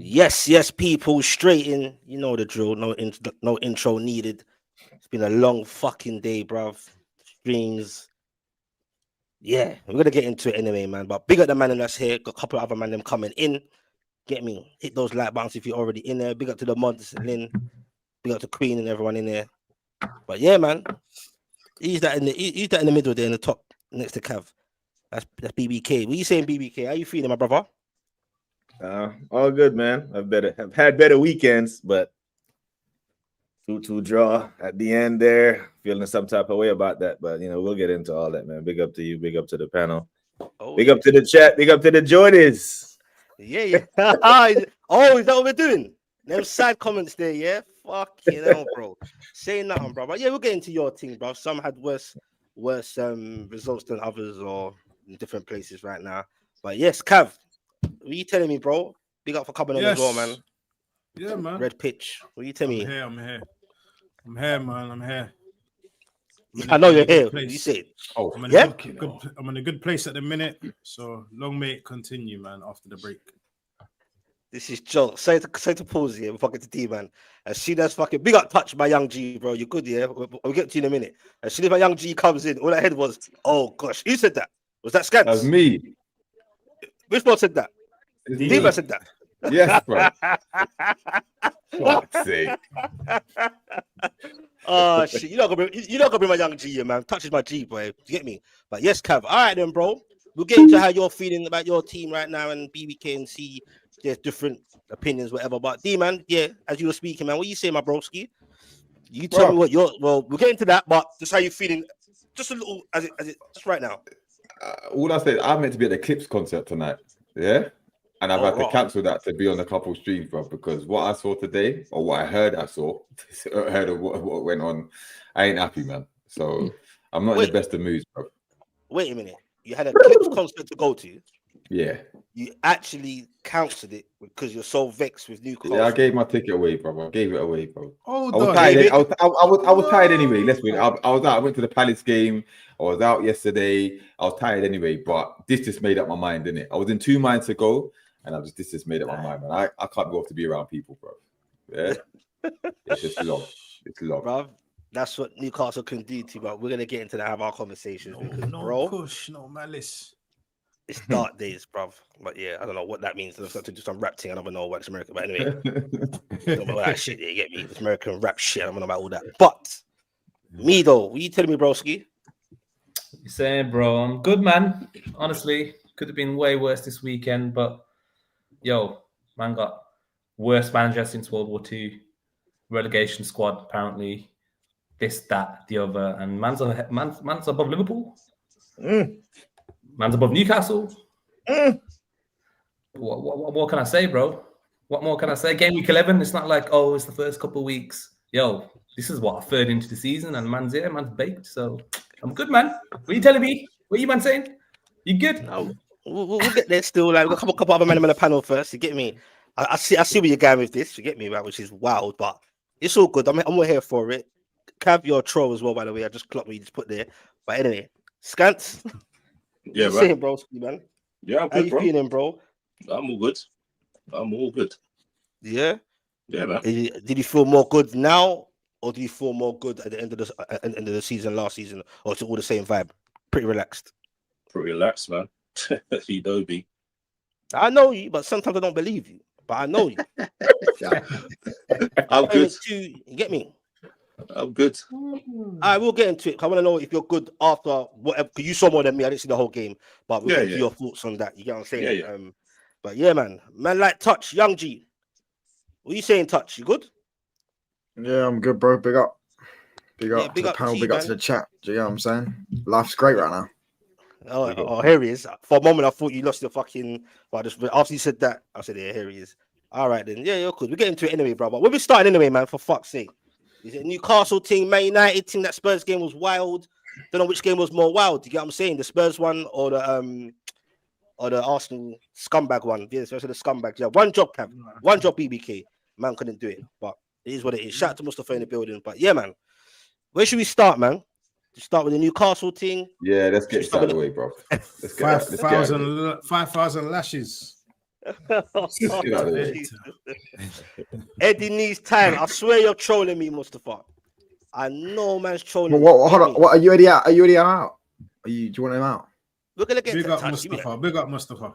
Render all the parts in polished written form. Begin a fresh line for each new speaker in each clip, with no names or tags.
Yes, people, straight in. You know the drill. No intro needed. It's been a long fucking day, bruv. Streams. Yeah, we're gonna get into it anyway, man. But big up the man that's here. Got a couple of other man them coming in. Get me? Hit those like buttons if you're already in there. Big up to the mods and Lynn. Big up to Queen and everyone in there. But yeah, man. He's that in the middle there in the top next to Cav. That's BBK. What you saying, BBK? How you feeling, my brother?
All good, man. I've had better weekends, but 2-2 draw at the end there. Feeling some type of way about that, but we'll get into all that, man. Big up to you, big up to the panel, big up to the chat, big up to the joiners.
Yeah. Oh, is that what we're doing? Them side comments there, yeah. Fucking hell, bro. Say nothing, bro. But yeah, we'll get into your team, bro. Some had worse results than others, or in different places right now. But yes, Cav. What are you telling me, bro? Big up for coming on as well, man.
Yeah, man.
Red pitch. What are you telling me?
I'm here, man. I'm here.
I know you're here. What you said?
Oh, I'm in a good place at the minute. So long may it continue, man, after the break.
This is Joe. Say to pause here before I get to D, man. As soon as fucking big up touch by Young G, bro. You're good, yeah? We'll get to you in a minute. As soon as my Young G comes in, all I heard was, oh gosh, who said that? Was that Scans?
That was me.
Which one said that? D-Man said that.
Yes, bro. Fuck's sake.
Oh shit, you're not gonna bring my Young G here, man. Touch is my G, boy. You get me? But yes, Cav. All right then, bro. We'll get into how you're feeling about your team right now and BBK and see there's different opinions, whatever. But D, man, yeah, as you were speaking, man, what you say, my broski? You tell me what we'll get into that, but just how you feeling, just a little as it just right now.
All I said, I'm meant to be at the Clips concert tonight, yeah? And I've had to cancel that to be on a couple streams, bro, because what I saw today, or what I heard of what went on, I ain't happy, man. So I'm not in the best of moods, bro.
Wait a minute. You had a Clips concert to go to?
Yeah.
You actually cancelled it because you're so vexed with Newcastle.
Yeah, I gave my ticket away, bro. I gave it away, bro.
Oh,
I was tired. I was tired anyway. Let's win. I was out. I went to the Palace game. I was out yesterday. I was tired anyway, but this just made up my mind, didn't it? I was in two minds to go, and this just made up my mind, man. I can't go off to be around people, bro. Yeah, it's just long. It's long,
bro. That's what Newcastle can do to you, but we're gonna get into that, have our conversations.
No push, no malice.
It's dark days, bruv. But yeah, I don't know what that means. I've got to do some rap thing. I don't know what's American. But anyway, don't know about that shit. Yeah, you get me? It's American rap shit. I don't know about all that. But me though, what you telling me, broski?
You saying, bro? I'm good, man. Honestly, could have been way worse this weekend. But yo, man got worst manager since World War II. Relegation squad, apparently. This, that, the other, and man's above Liverpool. Man's above Newcastle. What more can I say, bro? What more can I say? Game week 11, it's not like, it's the first couple of weeks. Yo, this is what, a third into the season, and man's baked. So I'm good, man. What are you telling me? What are you, man, saying? You good?
No, we'll get there still. Like, we've got a couple other men on the panel first. You get me? I see where you're going with this. You get me, man, which is wild, but it's all good. I'm all here for it. Cav your troll as well, by the way. I just clocked what you just put there. But anyway, Scants.
Yeah,
bro. Saying, broski, man.
Yeah, I'm good,
how you feeling, bro?
I'm all good.
Yeah?
Yeah, man.
Did you feel more good now, or do you feel more good at the end of the season, last season, or it's all the same vibe? Pretty relaxed.
Pretty relaxed, man. You know me.
I know you, but sometimes I don't believe you. But I know you.
I'm good.
You get me?
I'm good.
I will get into it. I want to know if you're good after whatever. Because you saw more than me. I didn't see the whole game, but we'll get to your thoughts on that. You get what I'm saying?
Yeah.
But yeah, man like Touch, Young G. What are you saying, Touch? You good?
Yeah, I'm good, bro. Big up to the panel. Big up to the chat. Do you know what I'm saying? Life's great right now.
Oh, here he is. For a moment, I thought you lost your fucking. But after you said that, I said, yeah, here he is. All right, then. Yeah, you're good. We'll get into it anyway, bro. But we'll be starting anyway, man. For fuck's sake. Is it Newcastle team, Man United team? That Spurs game was wild. Don't know which game was more wild. You get what I'm saying? The Spurs one or the Arsenal scumbag one? Yeah, especially the scumbag. Yeah, one job, Cam. One job, BBK. Man couldn't do it, but it is what it is. Shout out to Mustafa in the building. But yeah, man. Where should we start, man? To start with the Newcastle team.
Yeah, let's get it out of the way, bro. Let's get
5,000 lashes.
Get out of there.
Eddie needs time. I swear you're trolling me, Mustafa. I know man's trolling
But
me.
hold on. What are you already out? Are you already out? Do you want him out?
We're gonna get
Big
to
up
touch
Mustafa. Big up Mustafa.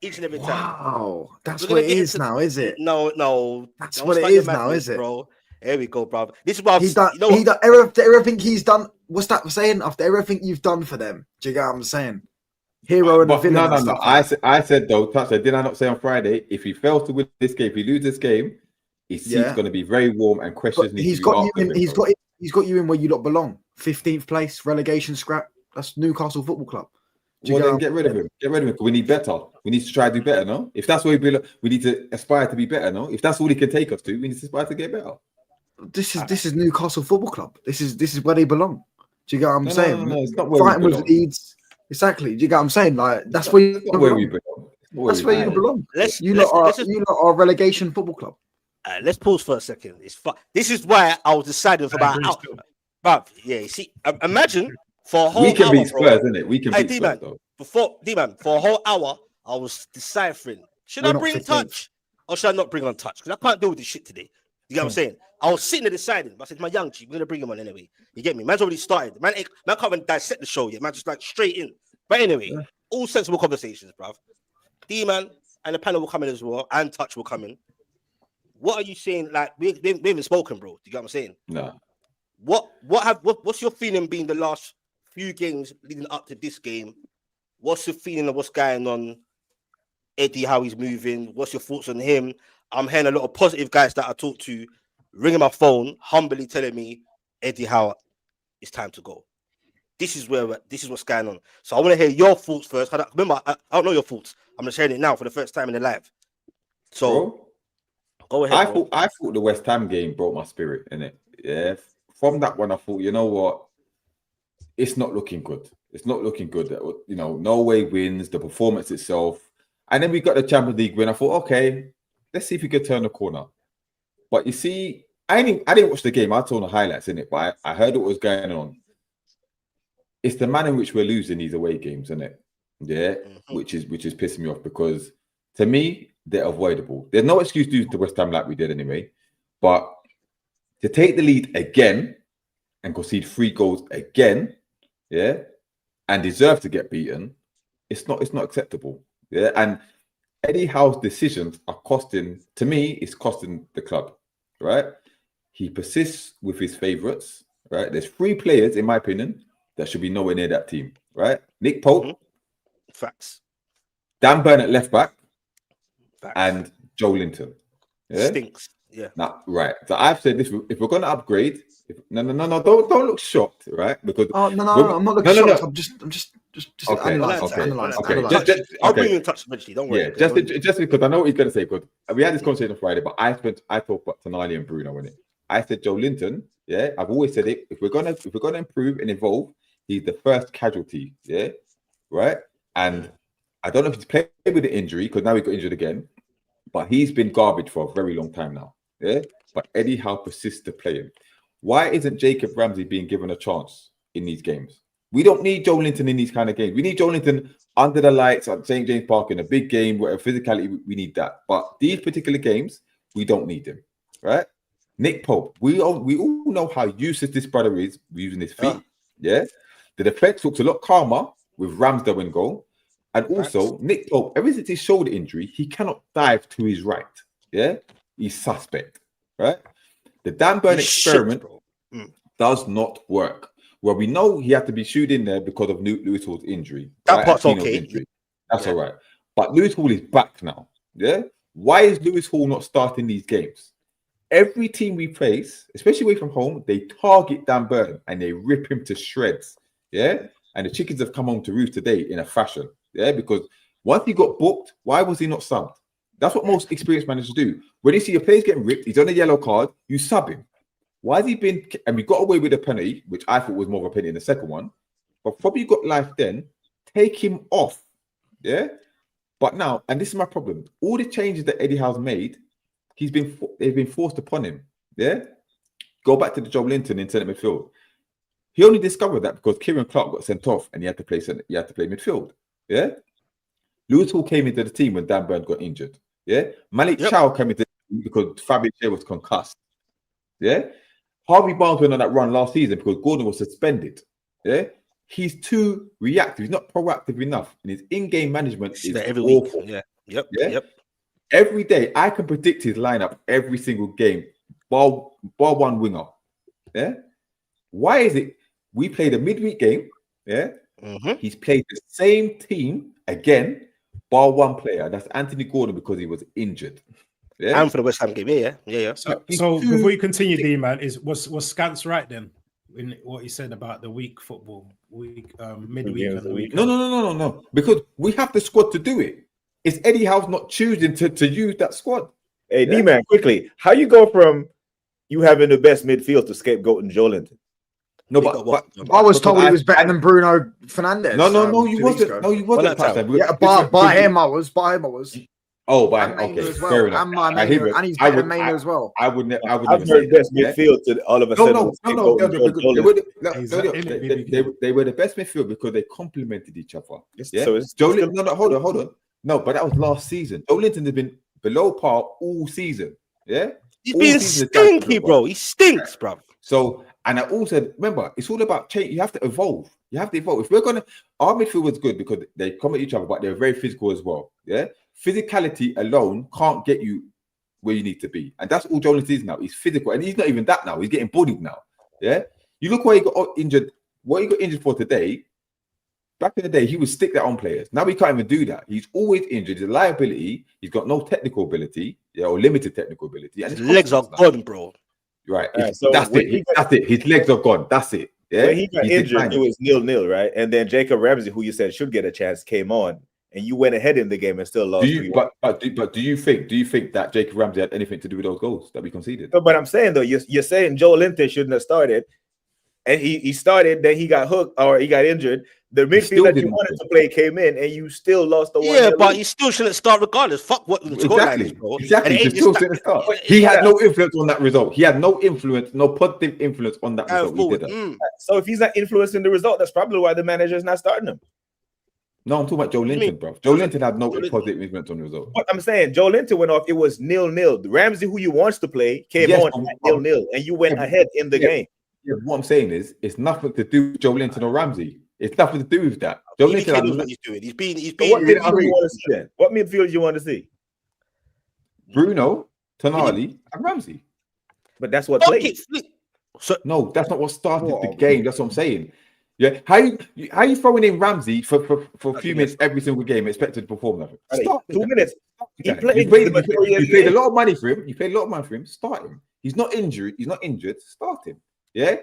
each and every time.
Wow, that's
We're
what
gonna
it
get
is
into-
now, is it?
No.
That's
Don't
what it
start your
is now,
madness,
is it?
bro? Here we go, bro. This is what
He done. He done everything he's done. What's that saying? After everything you've done for them, do you get what I'm saying? Hero and the
But
villain.
no.
and stuff
I said though, Toucher, did I not say on Friday? If he fails to win this game, if he loses this game, his seat's going to be very warm and questions need
he's
to be
got you
asked of
in.
him,
He's
bro.
got you in where you lot belong. 15th place, relegation scrap. That's Newcastle Football Club.
Well, then get rid of him. Get rid of him. We need better. We need to try to do better, no? If that's where we need to aspire to be better, no? If that's all he can take us to, we need to aspire to get better.
This is Newcastle Football Club. This is where they belong. Do you get what I'm saying?
No, it's not where we
Fighting with
belong.
Leeds. Exactly. Do you get what I'm saying? Like that's where you
That's not where we
belong.
belong.
That's where you belong.
Let's
You
just-
lot are a relegation football club.
let's pause for a second. This is why I was deciding for about out. Bruv, yeah. See, imagine for a whole
We can
hour,
beat
bro.
Spurs, isn't it? We can
Hey,
beat
D-man,
Spurs, though.
For a whole hour, I was deciphering: should
We're
I
not
bring
15th.
touch or should I not bring on touch? Because I can't deal with this shit today. You get what I'm saying? I was sitting there deciding. But I said, "My young G, we're gonna bring him on anyway." You get me? Man's already started. Man can't even dissect the show yet. Man, just like straight in. But anyway, all sensible conversations, bruv. D-man and the panel will come in as well, and touch will come in. What are you saying? Like we haven't spoken, bro. Do you get what I'm saying?
No.
What's your feeling being the last few games leading up to this game? What's your feeling of what's going on? Eddie, how he's moving? What's your thoughts on him? I'm hearing a lot of positive guys that I talk to ringing my phone, humbly telling me, Eddie Howe, it's time to go. This is what's going on. So I want to hear your thoughts first. Remember, I don't know your thoughts. I'm just hearing it now for the first time in the live. So
Bro,
go ahead.
I thought the West Ham game brought my spirit in it. Yeah. From that one, I thought, you know what? It's not looking good. It's not looking good. You know, Norway wins, the performance itself. And then we got the Champions League win. I thought, okay, let's see if we could turn the corner. But you see, I didn't watch the game. I saw the highlights in it, but I heard what was going on. It's the manner in which we're losing these away games, isn't it? Yeah, which is pissing me off because to me, they're avoidable. There's no excuse to lose to West Ham like we did anyway. But to take the lead again and concede 3 goals again, yeah, and deserve to get beaten, it's not acceptable. Yeah, and Eddie Howe's decisions are costing the club, right? He persists with his favourites, right? There's 3 players, in my opinion, that should be nowhere near that team, right? Nick Pope,
facts.
Dan Burn at left back,
Facts.
and Joe Linton. Yeah?
Stinks. Yeah.
Nah, right. So I've said this: if we're going to upgrade, no, don't look shocked, right? Because
I'm not looking shocked. I'm just
okay,
analyze.
okay.
I'll bring you in touch eventually. Don't worry.
Yeah, just because I know what he's going to say. Because we had this conversation on Friday, but I thought about Tonali and Bruno in it. I said Joe Linton. Yeah, I've always said it. If we're gonna improve and evolve, he's the first casualty. Yeah, right. And I don't know if he's played with the injury because now he got injured again, but he's been garbage for a very long time now. Yeah, but Eddie Howe persists to play him. Why isn't Jacob Ramsey being given a chance in these games? We don't need Joe Linton in these kind of games. We need Joe Linton under the lights at St. James Park in a big game where physicality, we need that. But these particular games, we don't need him, right? Nick Pope, we all know how useless this brother is using his feet. Yeah, the defense looks a lot calmer with Ramsdale in goal, and also Nick Pope. Ever since his shoulder injury, he cannot dive to his right. Yeah, he's suspect, right? The Dan Burn experiment does not work. Well, we know he had to be shooed in there because of Lewis Hall's injury.
That part's okay.
Injury. That's all right. But Lewis Hall is back now. Yeah. Why is Lewis Hall not starting these games? Every team we face, especially away from home, they target Dan Burn and they rip him to shreds. Yeah. And the chickens have come home to roost today in a fashion. Yeah. Because once he got booked, why was he not subbed? That's what most experienced managers do. When you see your players getting ripped, he's on a yellow card, you sub him. Why has he been? And we got away with a penalty, which I thought was more of a penalty in the second one. But probably got life then. Take him off. Yeah. But now, and this is my problem. All the changes that Eddie Howe's made, they've been forced upon him. Yeah. Go back to the Joe Linton in centre midfield. He only discovered that because Kieran Clark got sent off and he had to play midfield. Yeah. Liverpool came into the team when Dan Burn got injured. Yeah, Malik Chow came into the team because Fabian Schär was concussed. Yeah, Harvey Barnes went on that run last season because Gordon was suspended. Yeah, he's too reactive. He's not proactive enough, and his in-game management is
every
awful.
week.
Yep. Every day, I can predict his lineup every single game, bar one winger. Yeah, why is it we played a midweek game? Yeah, he's played the same team again, bar one player. That's Anthony Gordon because he was injured. Yeah,
and for the West Ham game, yeah.
So before you continue, D man, was Scance right then in what he said about the week football, midweek and the week?
No. Because we have the squad to do it. It's Eddie Howe's not choosing to use that squad.
Hey, D-Man, quickly, how you go from you having the best midfield to scapegoating Joelinton?
No, but
I was told he was better than Bruno Fernandes.
No, you wasn't. No, you wasn't.
Yeah, by him I was.
Oh, okay,
well.
fair enough.
And Mainu, and he's better than Mainu as well.
I would never.
I've heard best midfield to all of a sudden.
No. They were the best midfield because they complemented each other. Yeah. So Joelinton. No, hold on. No, but that was last season. Joelinton has been below par all season. Yeah,
he's being stinky, bro. He stinks, bro.
So, and I also remember it's all about change. You have to evolve. If we're gonna, our midfield was good because they come at each other, but they're very physical as well. Yeah, physicality alone can't get you where you need to be, and that's all Jonas is now. He's physical, and he's not even that now. He's getting bullied now. Yeah, you look where he got injured. What he got injured for today. Back in the day, he would stick that on players. Now he can't even do that. He's always injured. He's a liability. He's got no technical ability, or limited technical ability. And
his legs are gone, bro.
Right. So that's it. His legs are gone. That's it. Yeah.
When he got injured, it was 0-0, right? And then Jacob Ramsey, who you said should get a chance, came on, and you went ahead in the game and still lost.
But do you think that Jacob Ramsey had anything to do with those goals that we conceded?
No, but I'm saying though, you're saying Joelinton shouldn't have started, and he started, then he got hooked or he got injured. The midfield that you wanted to play came in, and you still lost the one.
Yeah, but he still shouldn't start regardless. Fuck what the scoreline is, bro.
Exactly. He still shouldn't start. He had no influence on that result. He had no positive influence on that result.
So if he's not influencing the result, that's probably why the manager is not starting him.
No, I'm talking about Joelinton, bro. Joelinton had no positive influence on the result.
What I'm saying, Joelinton went off. It was 0-0. Ramsey, who you wants to play, came on at 0-0, and you went ahead in the game.
Yeah, what I'm saying is, it's nothing to do with Joelinton or Ramsey. It's nothing to do with that. Joelinton knows what he's doing.
He's being.
What midfield do you want to see?
Bruno, Tonali, and Ramsey.
But that's what played.
So no, that's not what started the game. That's what I'm saying. Yeah, how you throwing in Ramsey for a few minutes every single game, expected to perform that?
Start 2 minutes.
You paid a lot of money for him. Start him. He's not injured. Start him. Yeah.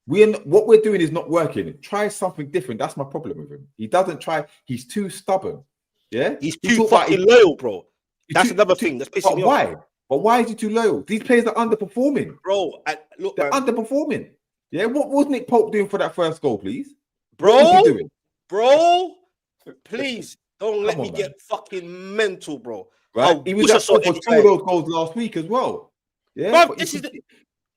What we're doing is not working. Try something different. That's my problem with him. He doesn't try. He's too stubborn. Yeah,
he's too fucking loyal, bro. That's another thing that's pissing me off.
But why is he too loyal? These players are underperforming,
bro. Look,
they're underperforming. Yeah, what was Nick Pope doing for that first goal, please?
Bro, what was he doing? Bro, please don't let me get fucking mental, bro.
Right, he was for 2 of those goals last week as well. Yeah,
bro, this is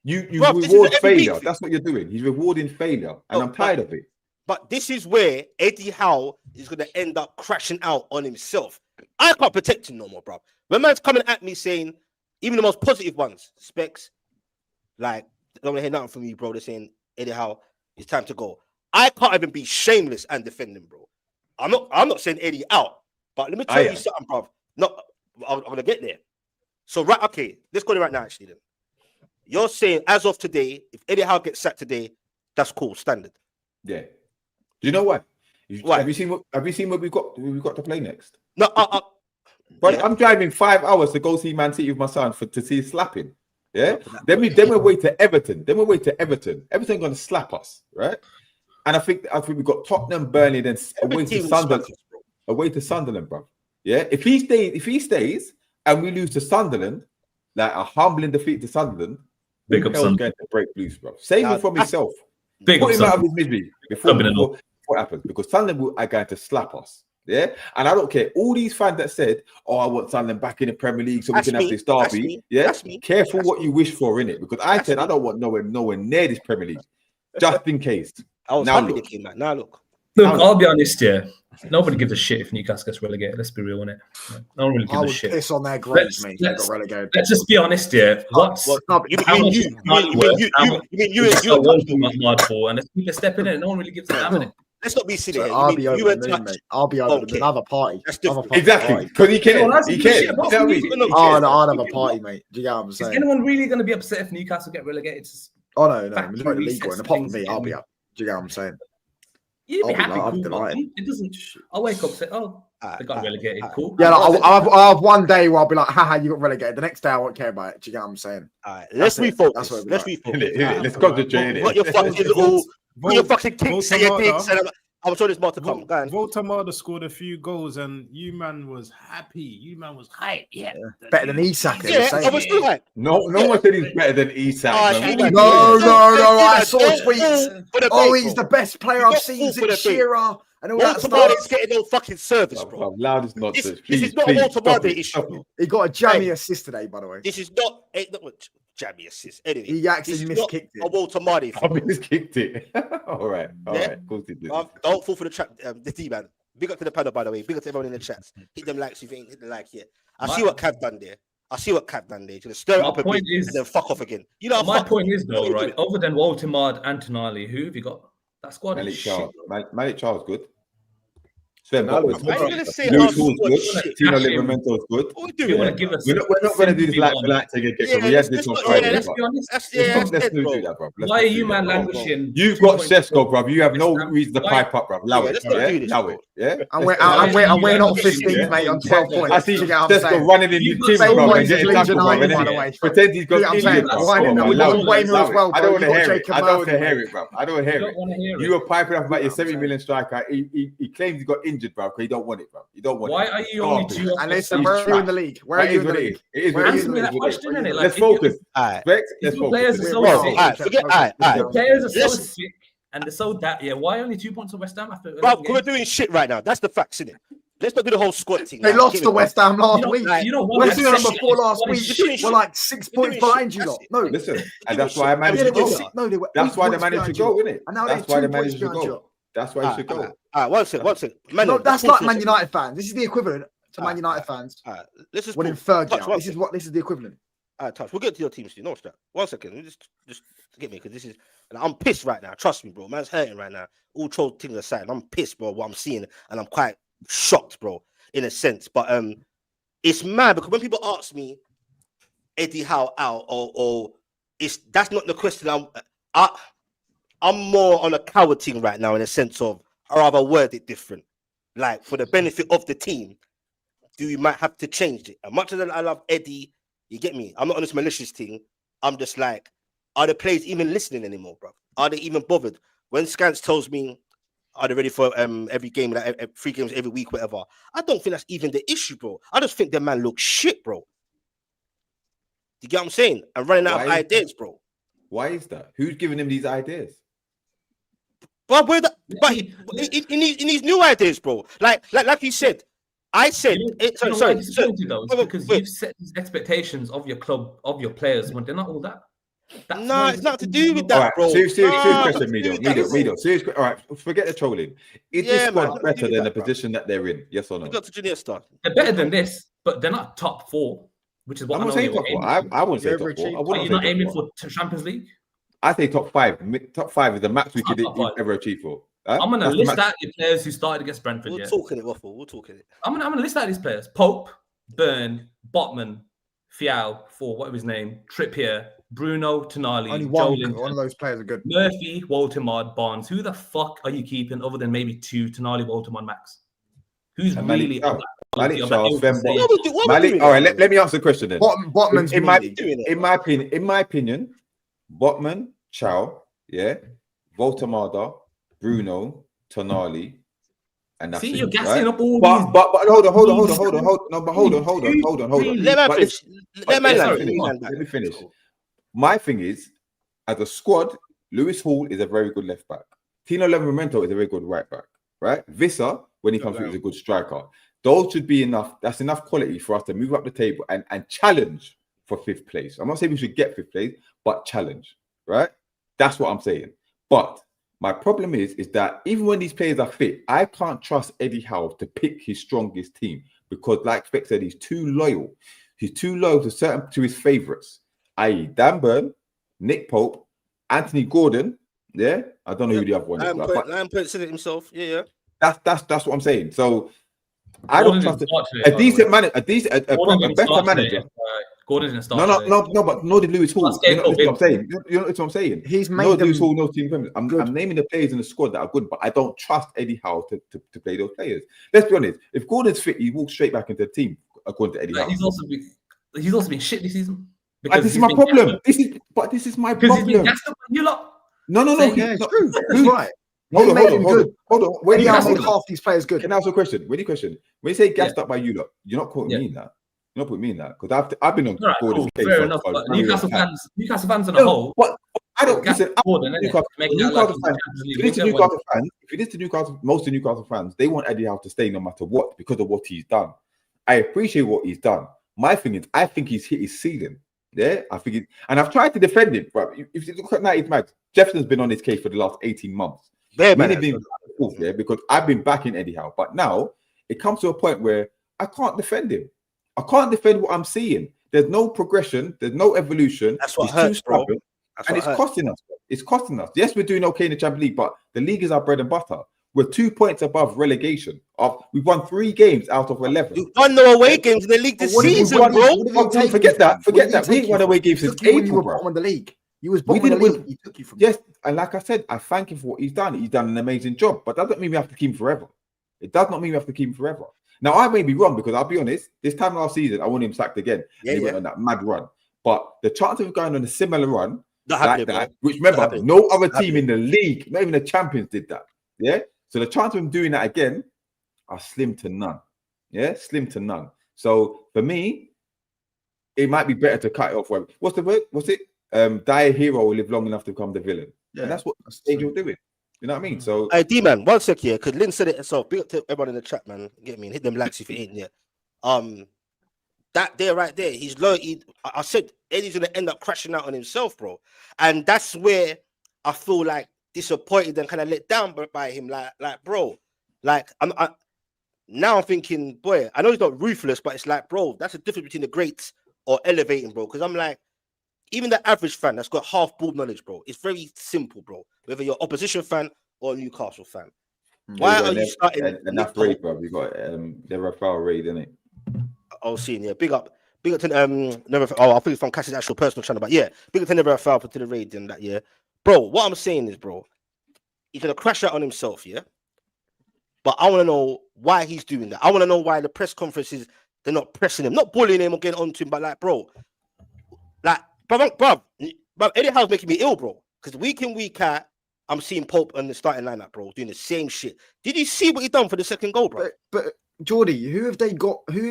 you reward failure. That's what you're doing. He's rewarding failure, and I'm tired of it.
But this is where Eddie Howe is going to end up crashing out on himself. I can't protect him no more, bro. When man's coming at me saying, even the most positive ones, Specs, like, don't want to hear nothing from you, bro. They're saying, Eddie Howe, it's time to go. I can't even be shameless and defend him, bro. I'm not saying Eddie out, but let me tell you something, bro. No, I'm going to get there. So, right, okay, let's go there right now, actually, then. You're saying, as of today, if Eddie Howe gets sacked today, that's cool, standard.
Yeah. Do you know what? Why? Have you seen what we've got to play next?
No,
but I'm driving 5 hours to go see Man City with my son to see slapping. Yeah. Then we're away to Everton. Everton going to slap us, right? And I think we've got Tottenham, Burnley, then away to Sunderland, bro. Yeah. If he stays, and we lose to Sunderland, like a humbling defeat to Sunderland,
big up
going to break loose, bro. Save him from himself. Put him out of his misery before what happens, because Sunderland are going to slap us. Yeah, and I don't care. All these fans that said, "Oh, I want Sunderland back in the Premier League so we can have this derby." Yeah, careful what you wish for in it, because I said I don't want nowhere near this Premier League, just in case.
I was happy they came back. Now look,
Look, I'll be honest here. Nobody gives a shit if Newcastle gets relegated. Let's be real, innit? No one really
I
gives a
would
shit.
piss on their graves, mate. If they got relegated.
Let's just be honest here. What's
You
mad for? And let's keep a step in it. No one really gives a damn in it.
Let's not be silly.
So
here.
I'll be over the moon, mate. I'll be over the other party.
That's different.
Exactly, because he cares. He cares. Tell me.
I'll have a party, mate. Do you get what I'm saying?
Is anyone really going to be upset if Newcastle get relegated?
Oh no, majority of the league win. Apart from me, I'll be up. Do you get what I'm saying?
You'd be happy.
I'll be
Cool,
delighted.
it doesn't. I'll wake up and say, "Oh, they got relegated." Cool.
Yeah, I'll have one day where I'll be like, "Haha, you got relegated." The next day, I won't care about it. Do you get what I'm saying?
All right, let's refocus.
Let's
refocus.
Let's concentrate it.
What your fucking little, what your fucking kicks say your things. I'm sure there's more to come. Go on.
Votamada scored a few goals, and you man was happy. You man was hype. Yeah.
Better than Isak.
Yeah, I was still like,
No one said he's better than Isak.
No. I saw tweets. Oh, he's the best player I've seen since Shearer and all that stuff.
It's getting no fucking service, bro.
Loud is not this.
This is not a Votamada issue.
He got a jammy assist today, by the way.
This is not jammy assist. Anyway,
he actually miskicked it.
A Votamada.
I miskicked it. All right. Of course he did.
Don't fall for the trap. The D man. Big up to the panel, by the way. Big up to everyone in the chats. Hit them likes if you ain't hit the like yet. I see what Cav done there. Just stir it up a bit and then fuck off again. You know.
My point is though, right? Other than Votamada and Tonali, who have you got? That squad
Malik
is
Charles.
shit.
Malik Charles good. Sven
I'm
Botman's
gonna say
Liverpool's
Arsenal
good.
shit.
Tino Liverpool's good.
What we
You
doing?
want to give us?
We're not going to do this like for like take a kick. We had this on Friday.
Let's be honest.
Let's
Let's
dead,
do
bro.
that, bro.
Why are you man languishing?
You've got Sesko, bro. You have no reason to pipe up, bro. Allow it.
let's not do this,
Allow
bro.
it. Yeah.
I'm wearing on 15th, mate, on 12 points.
I see
Do you get what I'm
Sesko
saying?
running in his team,
Same
bro, and
points as
getting
Leeds
tackled, bro.
United,
And
by the
then
way.
pretend he's
Do you
got
get what I'm saying?
injured, bro.
Winding
Come
up
on,
with
allow
Don Wayman as
it.
well,
I don't want to
bro.
hear it.
Jacob
I don't want to
Murphy,
hear
mate.
it, bro. I don't want to hear it. You were piping up about your 70 million striker. He claims he got injured, bro, because he don't want it, bro. You don't want it.
Why are you only two?
And listen, where are you in the league? Where are you in the league?
It is what it is.
Answer me that question, innit?
Let's focus. Let's
Players
focus.
are so
Bro,
sick.
forget.
Players are so
Listen.
sick and they're so that. Yeah, why only 2 points to West Ham after?
Bro, we're doing shit right now. That's the facts, innit? Let's not do the whole squad thing.
They lost to West Ham last week.
West
Ham before last week. We're like 6 points behind you lot. No,
Listen, and that's why I managed to go. That's why they managed to go, innit?
And now
That's why they managed to go. That's why you should go.
One second.
No, that's like Man United fans. This is the equivalent to Man United fans.
Let's just
winning third down. This is the equivalent.
Touch. We'll get to your teams. No strap. 1 second. Just get me because this is. And I'm pissed right now. Trust me, bro. Man's hurting right now. All troll things aside, I'm pissed, bro. What I'm seeing, and I'm quite shocked, bro, in a sense. But it's mad because when people ask me, Eddie Howe out, or that's not the question. I'm more on a coward thing right now in a sense of I rather word it different. Like for the benefit of the team, you might have to change it. As much as I love Eddie, you get me. I'm not on this malicious thing. I'm just like, are the players even listening anymore, bro? Are they even bothered? When Scans tells me, are they ready for every game, like 3 games every week, whatever? I don't think that's even the issue, bro. I just think the man looks shit, bro. You get what I'm saying? I'm running out of ideas, bro.
Why is that? Who's giving him these ideas?
But in these new ideas, bro. Like you said, I said. Sorry.
Because you've set these expectations of your club, of your players, when they're not all that.
No, it's not to do with that, bro.
Serious question, Mido. Serious. All right, forget the trolling. Is this squad better than the position that they're in? Yes or no?
Got to junior star.
They're better than this, but they're not top 4, which is what
I'm not saying top 4. I wouldn't say top 4.
Are you not aiming for Champions League?
I think top 5. Top 5 is the max we could ever achieve for.
I'm gonna list out your players who started against Brentford.
We're talking it, Waffle. We're talking it.
I'm gonna list out these players: Pope, Byrne, Botman, Fiao, for what was his name, Trippier, Bruno, Tonali,
Only one of those players are good.
Murphy, Waltermard, Barnes. Who the fuck are you keeping other than maybe 2 Tonali, Waltermard, Max? Who's really?
Malik Charles, Malik. All right, let me ask the question then.
Botman's
in my opinion, Botman, Chow, yeah, Voltamada, Bruno, Tonali, and that's
See,
it,
you're gassing
right?
up all
but,
these.
But hold on. Let me finish. My thing is, as a squad, Lewis Hall is a very good left back. Tino Livramento is a very good right back, right? Visser, when he comes through, is a good striker. Those should be enough. That's enough quality for us to move up the table and challenge for 5th place. I'm not saying we should get 5th place, but challenge, right? That's what I'm saying. But My problem is that even when these players are fit, I can't trust Eddie Howe to pick his strongest team because, like Speck said, he's too loyal. He's too loyal to his favourites, i.e. Dan Burn, Nick Pope, Anthony Gordon. Yeah, I don't know who the other one is.
Lion Point said it himself. Yeah.
That's what I'm saying. So I don't trust a decent manager, a better manager.
Gordon didn't start.
No, but nor did Lewis Hall. You know what I'm saying? You know what I'm saying?
He's made
Lewis Hall, no team members. I'm naming the players in the squad that are good, but I don't trust Eddie Howe to play those players. Let's be honest. If Gordon's fit, he walks straight back into the team, according to Eddie Howe.
He's also been shit this season.
This is my problem. This is my problem.
He's been gassed up by you lot.
No.
Yeah, it's true. That's right.
Hold on.
When he made half these players good.
Can I ask a question? When you say gassed up by you lot, you're not quoting me in that. You're not putting me in that because I've been on Gordon's case.
Fair enough. But Newcastle fans on a whole.
But I don't listen.
Newcastle
fans. If it is to Newcastle, most of Newcastle fans, they want Eddie Howe to stay no matter what because of what he's done. I appreciate what he's done. My thing is, I think he's hit his ceiling. Yeah, I think and I've tried to defend him. But if you look at 90 matches, Jefferson's been on his case for the last 18 months. Because I've been backing Eddie Howe, but now it comes to a point where I can't defend him. I can't defend what I'm seeing. There's no progression. There's no evolution.
That's what hurts, bro.
And it's costing us. It's costing us. Yes, we're doing okay in the Champions League, but the league is our bread and butter. We're 2 points above relegation. We've won 3 games out of 11.
You've won no away games in the league this season, bro.
Forget that. We ain't won away games since April, bro.
On the league. You was bottom of the league. He took you from.
Yes, and like I said, I thank him for what he's done. He's done an amazing job, but that doesn't mean we have to keep him forever. It does not mean we have to keep him forever. Now, I may be wrong because I'll be honest, this time last season, I want him sacked again. He went on that mad run. But the chance of going on a similar run, which remember, no other team in the league, not even the champions did that. Yeah? So the chance of him doing that again are slim to none. Yeah? Slim to none. So for me, it might be better to cut it off. What's the word? What's it? Die a hero will live long enough to become the villain. Yeah. And that's what Angel doing. You know what I mean? So,
hey, D-man, 1 sec here, because Lynn said it herself. Big up to everyone in the chat, man. Get me and hit them likes if it ain't yet. That there, right there, he's low. I said Eddie's gonna end up crashing out on himself, bro. And that's where I feel like disappointed and kind of let down by him. Like, bro, like now I'm thinking, boy, I know he's not ruthless, but it's like, bro, that's the difference between the greats or elevating, bro. Because I'm like, even the average fan that's got half ball knowledge, bro, it's very simple, bro. Whether you're opposition fan or a Newcastle fan. Why are you starting?
And that's raid, bro. You got the referral raid, isn't it?
Oh, seeing, yeah. Big up to never. Oh, I think it's from Cassie's actual personal channel, but yeah, big up to never fell to the raid in that, yeah. Bro, what I'm saying is, bro, he's gonna crash out on himself, yeah. But I want to know why he's doing that. I want to know why the press conferences they're not pressing him, not bullying him or getting onto him, but like, bro, Eddie Howe's making me ill, bro. Because week in, week out, I'm seeing Pope on the starting lineup, bro, doing the same shit. Did you see what he done for the second goal, bro?
But Geordie, who have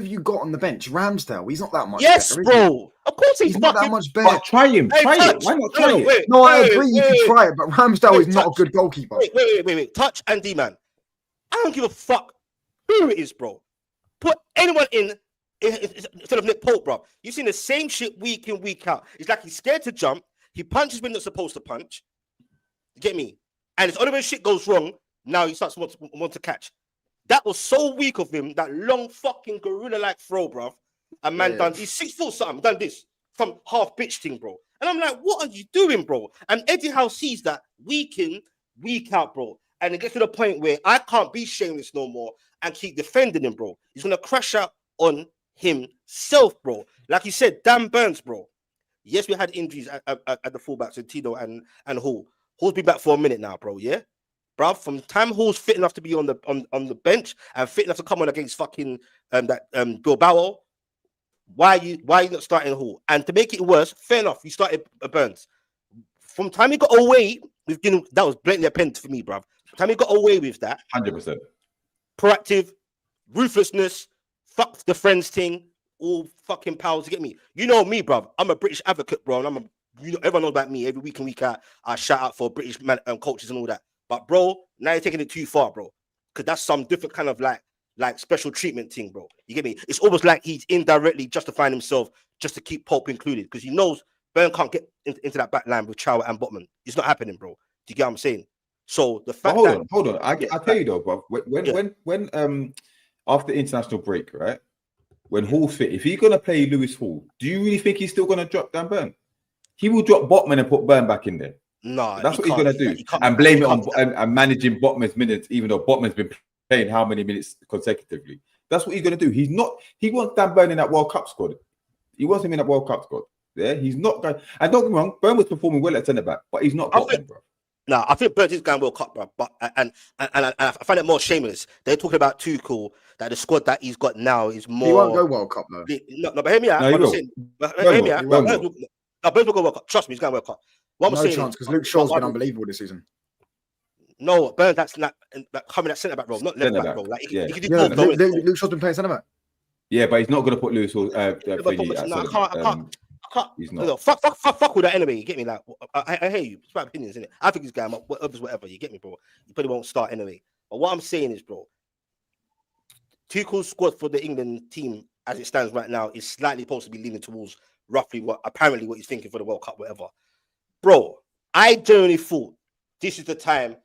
you got on the bench? Ramsdale. He's not that much.
Yes,
better,
bro. Of course he's
not that much better.
But try him. Try it. Why not try it?
No, I agree. You can try it, but Ramsdale is not a good goalkeeper.
Wait. Touch and D-man. I don't give a fuck who it is, bro. Put anyone in instead of Nick Pope, bro. You've seen the same shit week in, week out. It's like he's scared to jump. He punches when not supposed to punch. You get me? And it's only when shit goes wrong, now he starts want to catch. That was so weak of him, that long fucking gorilla-like throw, bro. And man done, he's 6 foot something, done this from half pitch thing, bro. And I'm like, what are you doing, bro? And Eddie Howe sees that week in, week out, bro. And it gets to the point where I can't be shameless no more and keep defending him, bro. He's going to crash out on himself, bro. Like you said, Dan Burns, bro. Yes, we had injuries at the fullbacks with Tino and Hall. Hall's been back for a minute now, bro, yeah? Bro, from time Hall's fit enough to be on the bench and fit enough to come on against fucking Bilbao, why are you not starting Hall? And to make it worse, fair enough, you started Burns. From time he got away with that was blatantly a pen for me, bro. From time he got away with that,
100%. Proactive,
ruthlessness, fuck the friends thing, all fucking pals, you get me? You know me, bro. I'm a British advocate, bro, and everyone knows about me. Every week in, week out, I shout out for British coaches and all that. But bro, now you're taking it too far, bro. Because that's some different kind of like special treatment thing, bro. You get me? It's almost like he's indirectly justifying himself just to keep Pope included. Because he knows Burn can't get into that back line with Chow and Botman. It's not happening, bro. Do you get what I'm saying? So the
But
fact
hold on. I tell you though, bro. When after international break, right? When Hall's fit, if he's gonna play Lewis Hall, do you really think he's still gonna drop Dan Burn? He will drop Botman and put Burn back in there.
No,
That's what he's gonna do, and blame it on and managing Botman's minutes, even though Botman's been playing how many minutes consecutively. That's what he's gonna do. He wants Dan Burn in that World Cup squad. He wants him in that World Cup squad. Yeah, he's not going. And don't get me wrong, Burn was performing well at centre back, but he's not Botman, bro.
No, I think Burns is going World Cup, bro. But and I find it more shameless. They're talking about Tuchel, that the squad that he's got now is more.
He won't go World Cup though.
No, but hear me out.
No,
What I'm saying, hear me out. Burns will go World Cup. Trust me, he's going World Cup. What I'm
No
saying
chance, because Luke Shaw's been unbelievable this season.
No, Burns, that's not coming at centre back role, not left back role. Like he can do both.
Luke Shaw's been playing centre back.
Yeah, but he's not going to put Lewis.
I can't.
He's not.
No, fuck with that anyway. You get me? Like, I hear you. It's my opinions, isn't it? I think he's going up. Whatever. You get me, bro? You probably won't start anyway. But what I'm saying is, bro, Tuchel's squad for the England team as it stands right now is slightly supposed to be leaning towards roughly what he's thinking for the World Cup, whatever. Bro, I genuinely thought this is the time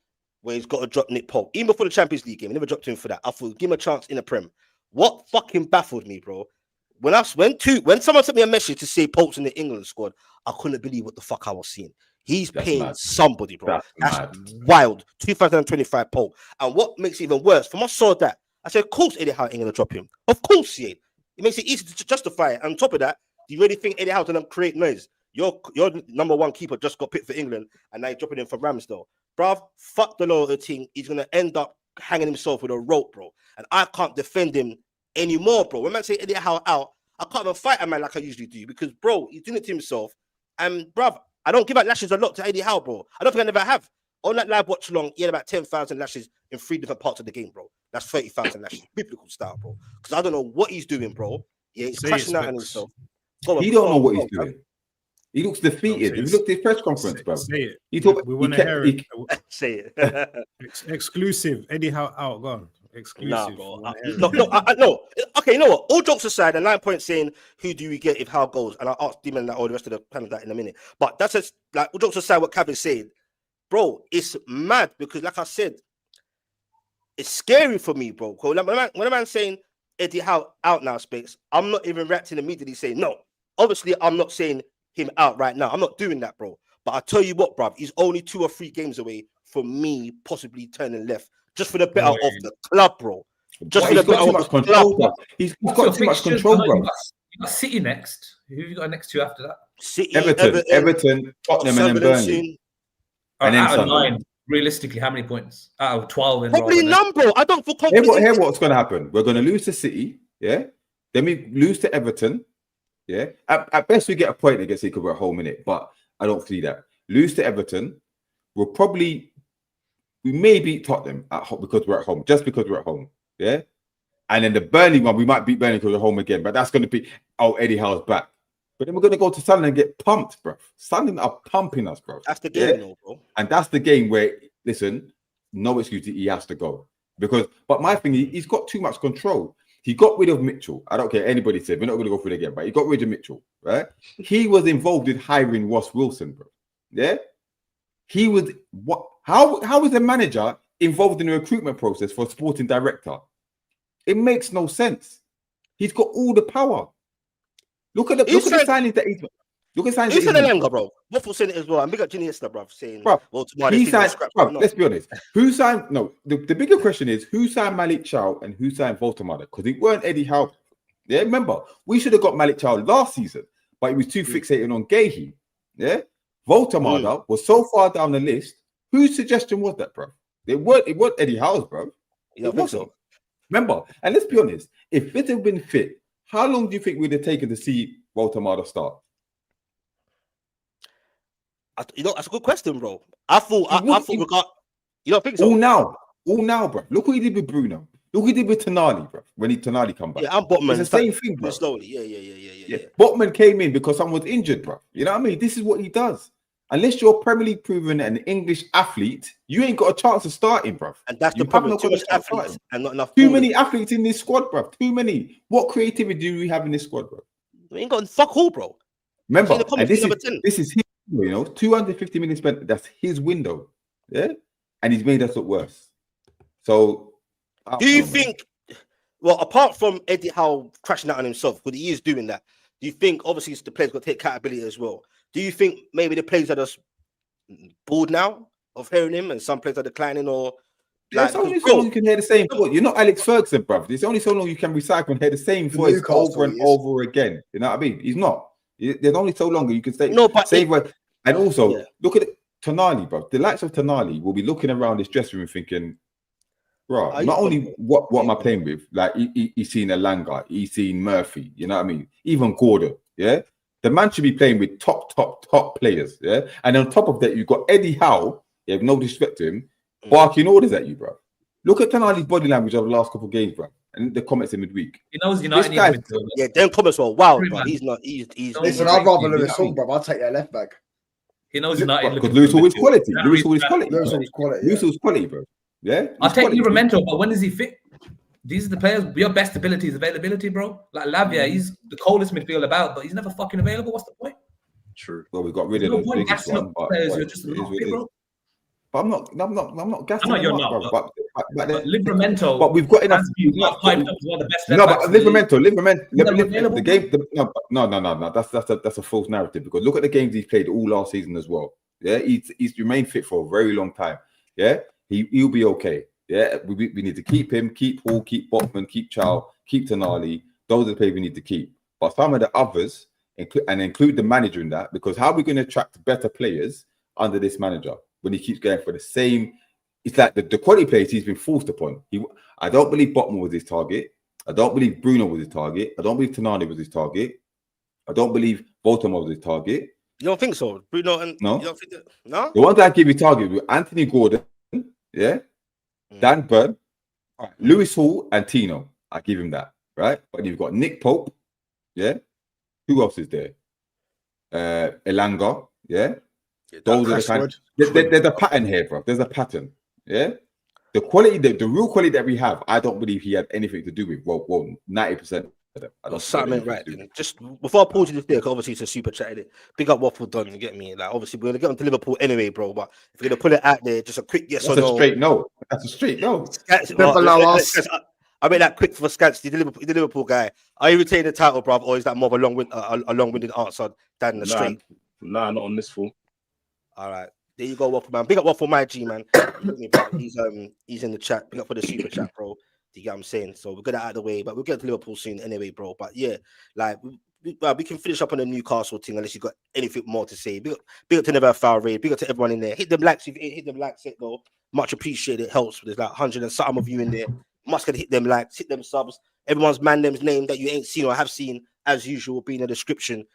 where he's got to drop Nick Pope. Even before the Champions League game, I never dropped him for that. I thought, give him a chance in the Prem. What fucking baffled me, bro? When someone sent me a message to say Pope's in the England squad, I couldn't believe what the fuck I was seeing. He's paying somebody, bro. That's wild. 2025 Pope. And what makes it even worse, from I saw that, I said, of course Eddie Howe ain't going to drop him. Of course he ain't. It makes it easy to justify it. And on top of that, do you really think Eddie Howe's going to create noise? Your number one keeper just got picked for England, and now you're dropping him for Ramsdale. Bruv, fuck the loyalty team. He's going to end up hanging himself with a rope, bro. And I can't defend him anymore, bro. When man say Eddie Howe out, I can't even fight a man like I usually do because, bro, he's doing it to himself. And, bruv, I don't give out lashes a lot to Eddie Howe, bro. I don't think I never have. On that live watch along, he had about 10,000 lashes in 3 different parts of the game, bro. That's 30,000 lashes. Biblical style, bro. Because I don't know what he's doing, bro. Yeah, he's crashing out on himself.
He don't know what he's doing. He looks defeated. If you look at his press conference, bro.
Say
it.
We want to hear it.
Say it.
Exclusive. Eddie Howe out, gone. Exclusive.
Nah, bro. No. Okay, you know what? All jokes aside, and 9 points saying, who do we get if Howe goes? And I'll ask Demon that or the rest of the panel that in a minute. But that's just, like, all jokes aside, what Kevin's saying, bro, it's mad because, like I said, it's scary for me, bro. When a man's saying Eddie Howe out now, Specs, I'm not even reacting immediately saying, no. Obviously, I'm not saying him out right now. I'm not doing that, bro. But I tell you what, bro, he's only 2 or 3 games away from me possibly turning left. Just for the better of the club, bro. Just for the better of the club, bro.
He's got too much control, bro.
You got City next. Who have you got next to after that?
City,
Everton, Tottenham, and then Burnley.
And out of 9, realistically, how many points? Out of 12.
Probably none, bro. I don't feel confident.
Hear what's going to happen. We're going to lose to City, yeah? Then we lose to Everton, yeah? At best, we get a point against City because we're at home in it, but I don't see that. Lose to Everton. We may beat Tottenham at home because we're at home, just because we're at home, yeah? And then the Burnley one, we might beat Burnley because we're home again, but that's going to be, Eddie Howe's back. But then we're going to go to Sunderland and get pumped, bro. Sunderland are pumping us, bro.
That's the game, bro.
And that's the game where, listen, no excuse, he has to go. But my thing, he's got too much control. He got rid of Mitchell. I don't care anybody said, we're not going to go through it again, but he got rid of Mitchell, right? He was involved in hiring Ross Wilson, bro. Yeah? He was, how is a manager involved in the recruitment process for a sporting director? It makes no sense. He's got all the power. Look at the signings that he's. Look at signings.
Who said Lenga, bro? Waffle said it as well. And big up Ginny Esther, bro, saying,
bro,
well,
he signed. Bro, let's be honest. Who signed? No, the bigger question is who signed Malik Chow and who signed Voltemada? Because it weren't Eddie Howe. Yeah, remember we should have got Malik Chow last season, but he was too fixated on Gahey. Yeah, Voltemada was so far down the list. Whose suggestion was that, bro? It weren't Eddie Howe's, bro. It wasn't. Remember, and let's be honest, if Fit had been fit, how long do you think we'd have taken to see Voltemada start?
That's a good question, bro. I thought we got. You don't think so?
All now, bro. Look what he did with Bruno. Look what he did with Tonali, bro. When Tonali come back,
yeah, and Botman.
It's the same thing, bro.
Slowly, yeah.
Botman came in because someone was injured, bro. You know what I mean? This is what he does. Unless you're Premier League proven an English athlete, you ain't got a chance of starting, bro.
And that's the problem. Too much athletes and not enough.
Too many athletes in this squad, bro. Too many. What creativity do we have in this squad, bro?
We ain't got fuck all, bro.
Remember, and this is his, 250 million spent. That's his window, yeah. and he's made us look worse. So,
do you think? Well, apart from Eddie Howe crashing out on himself, because he is doing that, do you think obviously the players got to take accountability as well? Do you think maybe the players are just bored now of hearing him, and some players are declining, or
there's only so long you can hear the same voice. You're not Alex Ferguson, bruv. There's only so long you can recycle and hear the same voice over and over again. You know what I mean? He's not. There's only so long you can say same way. And also, look at it, Tonali, bruv. The likes of Tonali will be looking around this dressing room thinking, bro, not only what am I playing with? Like he's seen Elanga, he's seen Murphy. You know what I mean? Even Gordon. Yeah, the man should be playing with top players. Yeah, and on top of that, you've got Eddie Howe. You have no disrespect to him, barking orders at you, bro. Look at Tonali's body language over the last couple of games, bro, and the comments in midweek.
He knows United.
Yeah, them comments were wild, bro. He's not.
Listen, I'd rather Liverpool, bro. I'll take that left back.
He knows United
because Liverpool is quality. Liverpool is quality, bro. Yeah,
I'll take Livramento, but when is he fit? These are the players. Your best ability is availability, bro. Like Lavia, he's the coldest midfield about, but he's never fucking available. What's the point?
True.
Well, we got rid of the biggest one, but
you're just not fit, bro.
But I'm not gassing.
I know you're not,
but
Livramento.
But we've got enough.
No,
but Livramento. The game. No. That's a false narrative, because look at the games he's played all last season as well. Yeah, he's remained fit for a very long time. Yeah, he'll be okay. Yeah, we need to keep him, keep Hall, keep Botman, keep Chow, keep Tonali. Those are the players we need to keep. But some of the others, include the manager in that, because how are we going to attract better players under this manager when he keeps going for the same? It's like the quality players he's been forced upon. I don't believe Botman was his target. I don't believe Bruno was his target. I don't believe Tonali was his target. I don't believe Baltimore was his target.
You don't think so, Bruno? And
no,
you don't think that? No.
The ones that give you target were Anthony Gordon, yeah, Dan Burn, Lewis Hall, and Tino. I give him that, right? But you've got Nick Pope, yeah. Who else is there? Elanga, yeah. Those are the kind. There's a pattern here, bro. There's a pattern, yeah. The quality, the real quality that we have, I don't believe he had anything to do with. Well, 90%. I don't
something right. Just before I pause you this day, because obviously it's a super chat. Big up Waffle done. You get me? Like obviously we're gonna get onto Liverpool anyway, bro. But if we're gonna put it out there, just a quick yes or no.
That's a straight no. That's a straight no.
I made that quick for Scats. The Liverpool guy. Are you retaining the title, bro, or is that more of a long-winded answer than the straight?
Nah, not on this full.
All right, there you go, Waffle man. Big up Waffle, my G man. He's in the chat. Big up for the super chat, bro. You get what I'm saying? So we're gonna out of the way, but we'll get to Liverpool soon anyway, bro. But yeah, like we can finish up on the Newcastle thing unless you got anything more to say. Big up to Never Foul Raid. Big up to everyone in there. Hit them likes if you hit them likes, it go. Much appreciated. It helps. There's like 100 and something of you in there. Must get hit them likes, hit them subs. Everyone's them's name that you ain't seen or have seen, as usual, be in the description.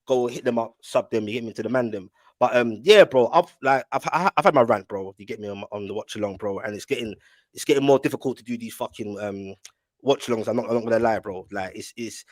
Go hit them up, sub them. You get me to the them. But yeah, bro, I've had my rant, bro. You get me on the watch along, bro, and it's getting more difficult to do these fucking watch alongs. I'm not gonna lie, bro. Like it's just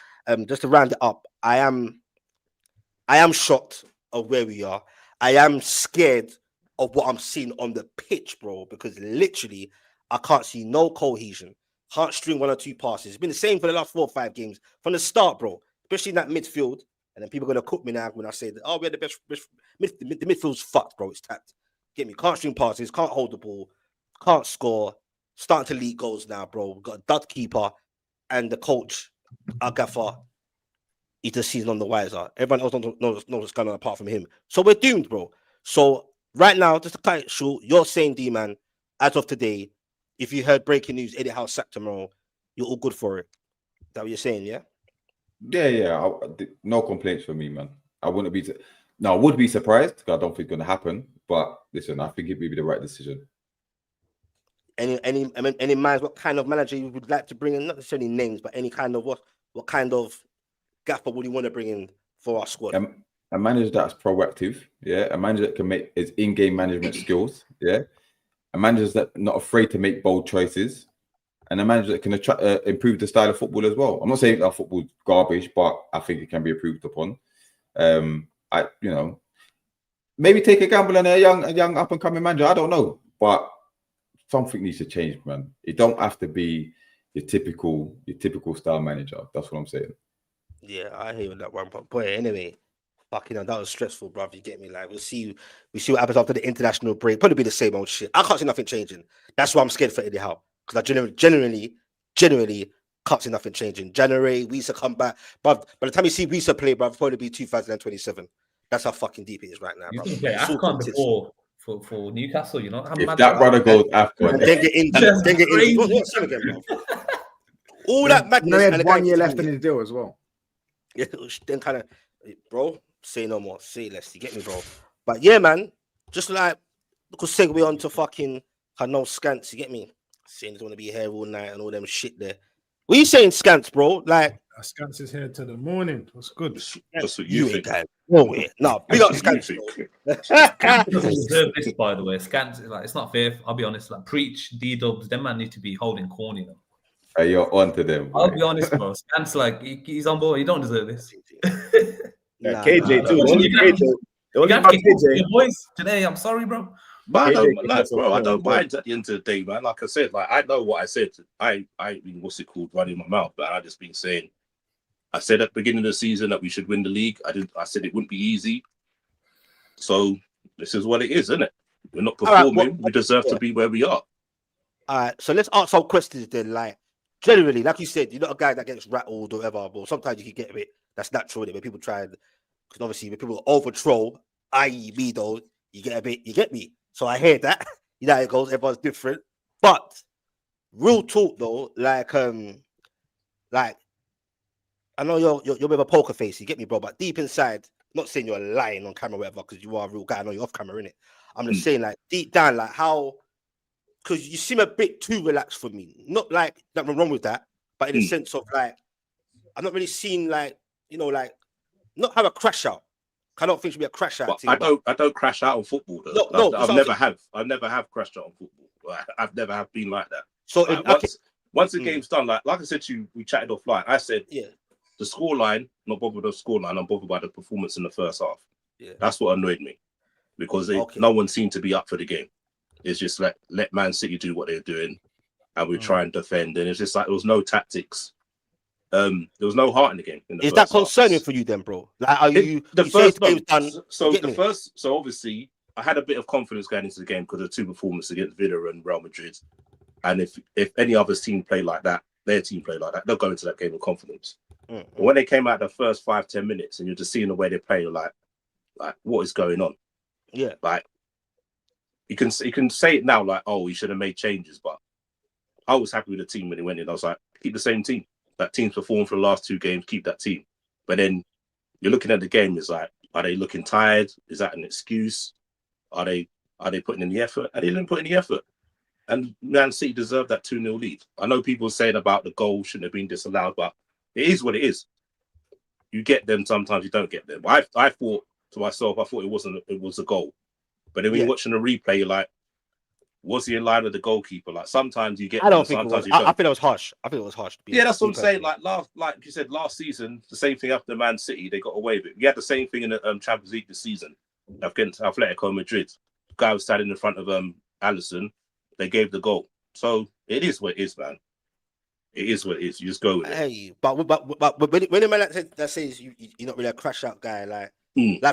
to round it up. I am shocked of where we are. I am scared of what I'm seeing on the pitch, bro, because literally I can't see no cohesion. Can't string one or two passes. It's been the same for the last 4 or 5 games from the start, bro. Especially in that midfield. And then people are gonna cook me now when I say that. Oh, we're the best. The midfield's fucked, bro. It's tapped. Get me? Can't string passes. Can't hold the ball. Can't score. Starting to leak goals now, bro. We've got a dud keeper and the coach, our gaffer. He's the season on the wiser. Everyone else knows what's going on apart from him. So we're doomed, bro. So right now, just to cut it short, you're saying, D-Man, as of today, if you heard breaking news, Eddie Howe sacked tomorrow, you're all good for it. Is that what you're saying, yeah?
Yeah. No complaints for me, man. I wouldn't be. I would be surprised because I don't think it's going to happen. But listen, I think it would be the right decision.
Any minds what kind of manager you would like to bring in? Not necessarily names, but any kind of what kind of gaffer would you want to bring in for our squad?
A manager that's proactive, yeah. A manager that can make his in-game management skills, yeah. A manager that's not afraid to make bold choices, and a manager that can improve the style of football as well. I'm not saying that football's garbage, but I think it can be improved upon. Maybe take a gamble on a young up and coming manager. I don't know, but something needs to change, man. It don't have to be your typical style manager. That's what I'm saying.
Yeah, I hear that one, but boy, anyway, Fucking hell, that was stressful, bro. You get me? Like, we see what happens after the international break. Probably be the same old shit. I can't see nothing changing. That's why I'm scared for Eddie Howe. Because I generally can't see nothing changing. January, Wisa come back. But by the time you see Wisa play, bro, it'll probably be 2027. That's how fucking deep it is right now,
He's
bro.
going to play AFCON for Newcastle, you know?
If that brother goes AFCON,
And then get injured. Then get injured. What's him again, bro? All that madness.
He
and
had
the guy
1 year
gets
left in
injured.
his deal as well.
Yeah, then kind of, bro, say no more, say less. You get me, bro? But yeah, man, just like, because segue on to fucking no Scants, you get me? Saying he's going to be here all night and all them shit there. What are you saying, Scants, bro? Like,
Scants is here till the morning. What's good?
That's what you
ain't
think.
guy. No way. No, big up Scants,
You
bro.
Scants doesn't deserve this, by the way. Scants, like, it's not fair. I'll be honest. Like, preach, D-dubs, them man need to be holding corn, you know.
hey, you're on to them.
I'll
boy.
be honest, bro. Scants, like, he's on board. You don't deserve this.
Nah,
KJ too.
nah.
Only
You
KJ.
You
Only
got
about
to kick
KJ.
your boys today. I'm sorry, bro.
But I
KJ
don't
gets
like,
us
bro.
off
I
the
don't
ball.
mind at the end of the day, man. Like I said, like I know what I said. I mean, what's it called? Running my mouth, but I just been saying. I said at the beginning of the season that we should win the league. I said it wouldn't be easy. So this is what it is, isn't it? We're not performing. We deserve to be where we are.
All right, so let's ask some questions then. Like, generally, like you said, you're not a guy that gets rattled or whatever, but sometimes you can get a bit, that's natural, when people try, because obviously when people over troll, i.e. me though, you get me. So I hear that. You know how it goes, everyone's different. But real talk though, like I know you're with a poker face, you get me, bro, but deep inside, not saying you're lying on camera or whatever, because you are a real guy, I know you're off camera, innit? I'm just saying, like, deep down, like, how, because you seem a bit too relaxed for me. Not like nothing wrong with that, but in the sense of, like, I'm not really seeing, like, you know, like, not have a crash out. I don't think it should be a crash out.
But I don't crash out on football, though.
No,
I've never have crashed out on football. I've never have been like that.
So
like, once the game's done, like I said to you, we chatted offline. I said,
yeah,
the scoreline, not bothered with the scoreline, I'm bothered by the performance in the first half.
Yeah.
That's what annoyed me. Because no one seemed to be up for the game. It's just let Man City do what they're doing, and we try and defend. And it's just like there was no tactics. There was no heart in the game.
Is that concerning for you then, bro? Like, are you
the first
game's done?
So obviously, I had a bit of confidence going into the game because of two performances against Villa and Real Madrid. And if any other team play like that, their team play like that, they'll go into that game with confidence. But when they came out the first 5-10 minutes, and you're just seeing the way they play, you're like what is going on?
Yeah,
like you can say it now, like, oh, we should have made changes, but I was happy with the team when they went in. I was like, keep the same team. That team's performed for the last 2 games. Keep that team. But then you're looking at the game. It's like, are they looking tired? Is that an excuse? Are they putting in the effort? And they didn't put in the effort. And Man City deserved that 2-0 lead. I know people saying about the goal shouldn't have been disallowed, but it is what it is. You get them sometimes, you don't get them. I thought to myself, I thought it was a goal. But then when you're watching the replay, you're like, was he in line with the goalkeeper? Like sometimes you get.
I don't think it was.
Sometimes you don't.
I think it was harsh. I think it was harsh.
Yeah, that's what I'm saying. Like you said, last season, the same thing after Man City, they got away with it. We had the same thing in the Champions League this season against Atletico Madrid. The guy was standing in front of Alisson. They gave the goal. So it is what it is, man. It is what it is. You just go with it.
Hey, but when a man that says you're not really a crash out guy, like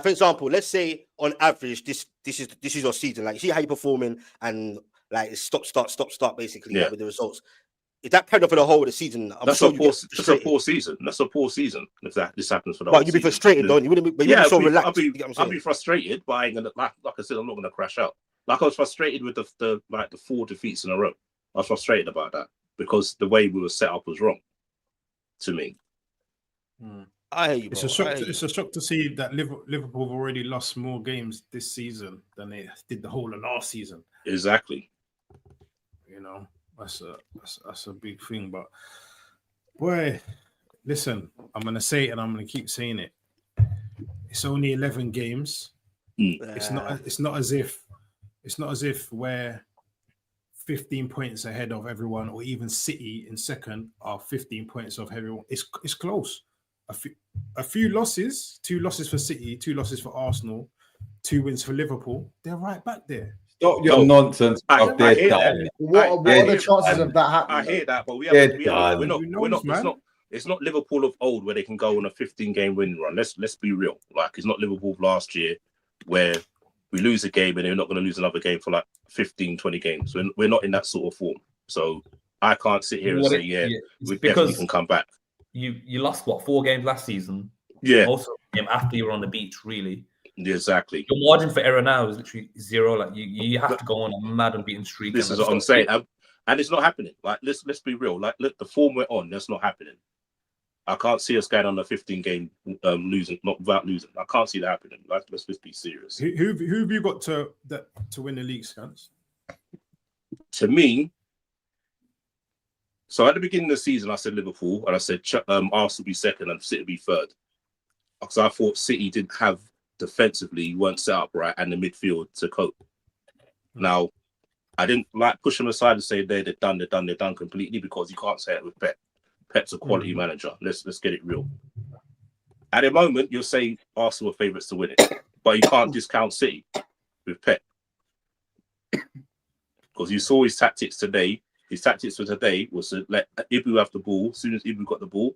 for example, let's say on average this is your season. Like, see how you're performing and like it's stop start basically with the results. Is that carried on for the whole of the season?
That's a poor season. That's a poor season if this happens for the whole season.
But you'd be frustrated, don't you? Wouldn't be so relaxed.
I'll be frustrated, but I ain't gonna, like I said, I'm not gonna crash out. Like I was frustrated with the 4 defeats in a row. I was frustrated about that because the way we were set up was wrong to me.
I hear you, bro.
It's a shock to see that Liverpool have already lost more games this season than they did the whole of last season.
Exactly.
You know, that's a big thing. But boy, listen, I'm gonna say it and I'm gonna keep saying it. It's only 11 games. It's not as if we're 15 points ahead of everyone, or even City in second are 15 points off everyone. It's close. A few losses, 2 losses for City, 2 losses for Arsenal, 2 wins for Liverpool. They're right back there.
Stop your nonsense.
What are the chances of that happening?
I hear that, but we're not. It's not Liverpool of old where they can go on a 15-game winning run. Let's be real. Like, it's not Liverpool last year where we lose a game and they're not going to lose another game for like 15, 20 games. We're not in that sort of form. So I can't sit here and say, we definitely can come back.
You lost, 4 games last season?
Yeah.
Also, after you were on the beach, really.
Yeah, exactly.
Your margin for error now is literally 0. Like, you have to go on a mad unbeaten streak.
This is what I'm saying. And it's not happening. Like, let's be real. Like, look, the form we're on, that's not happening. I can't see us going on a 15-game losing, not without losing. I can't see that happening. Like, let's just be serious.
Who have you got to win the league, Scans?
To me, so at the beginning of the season, I said Liverpool, and I said Arsenal be second and City be third. Because I thought City didn't have defensively, weren't set up right, and the midfield to cope. Now, I didn't like push them aside and say they're done completely, because you can't say it with Pep. Pep's a quality manager. Let's get it real. At the moment, you'll say Arsenal are favourites to win it, but you can't discount City with Pep, because you saw his tactics today. His tactics for today was to let Ibu have the ball. As soon as Ibu got the ball,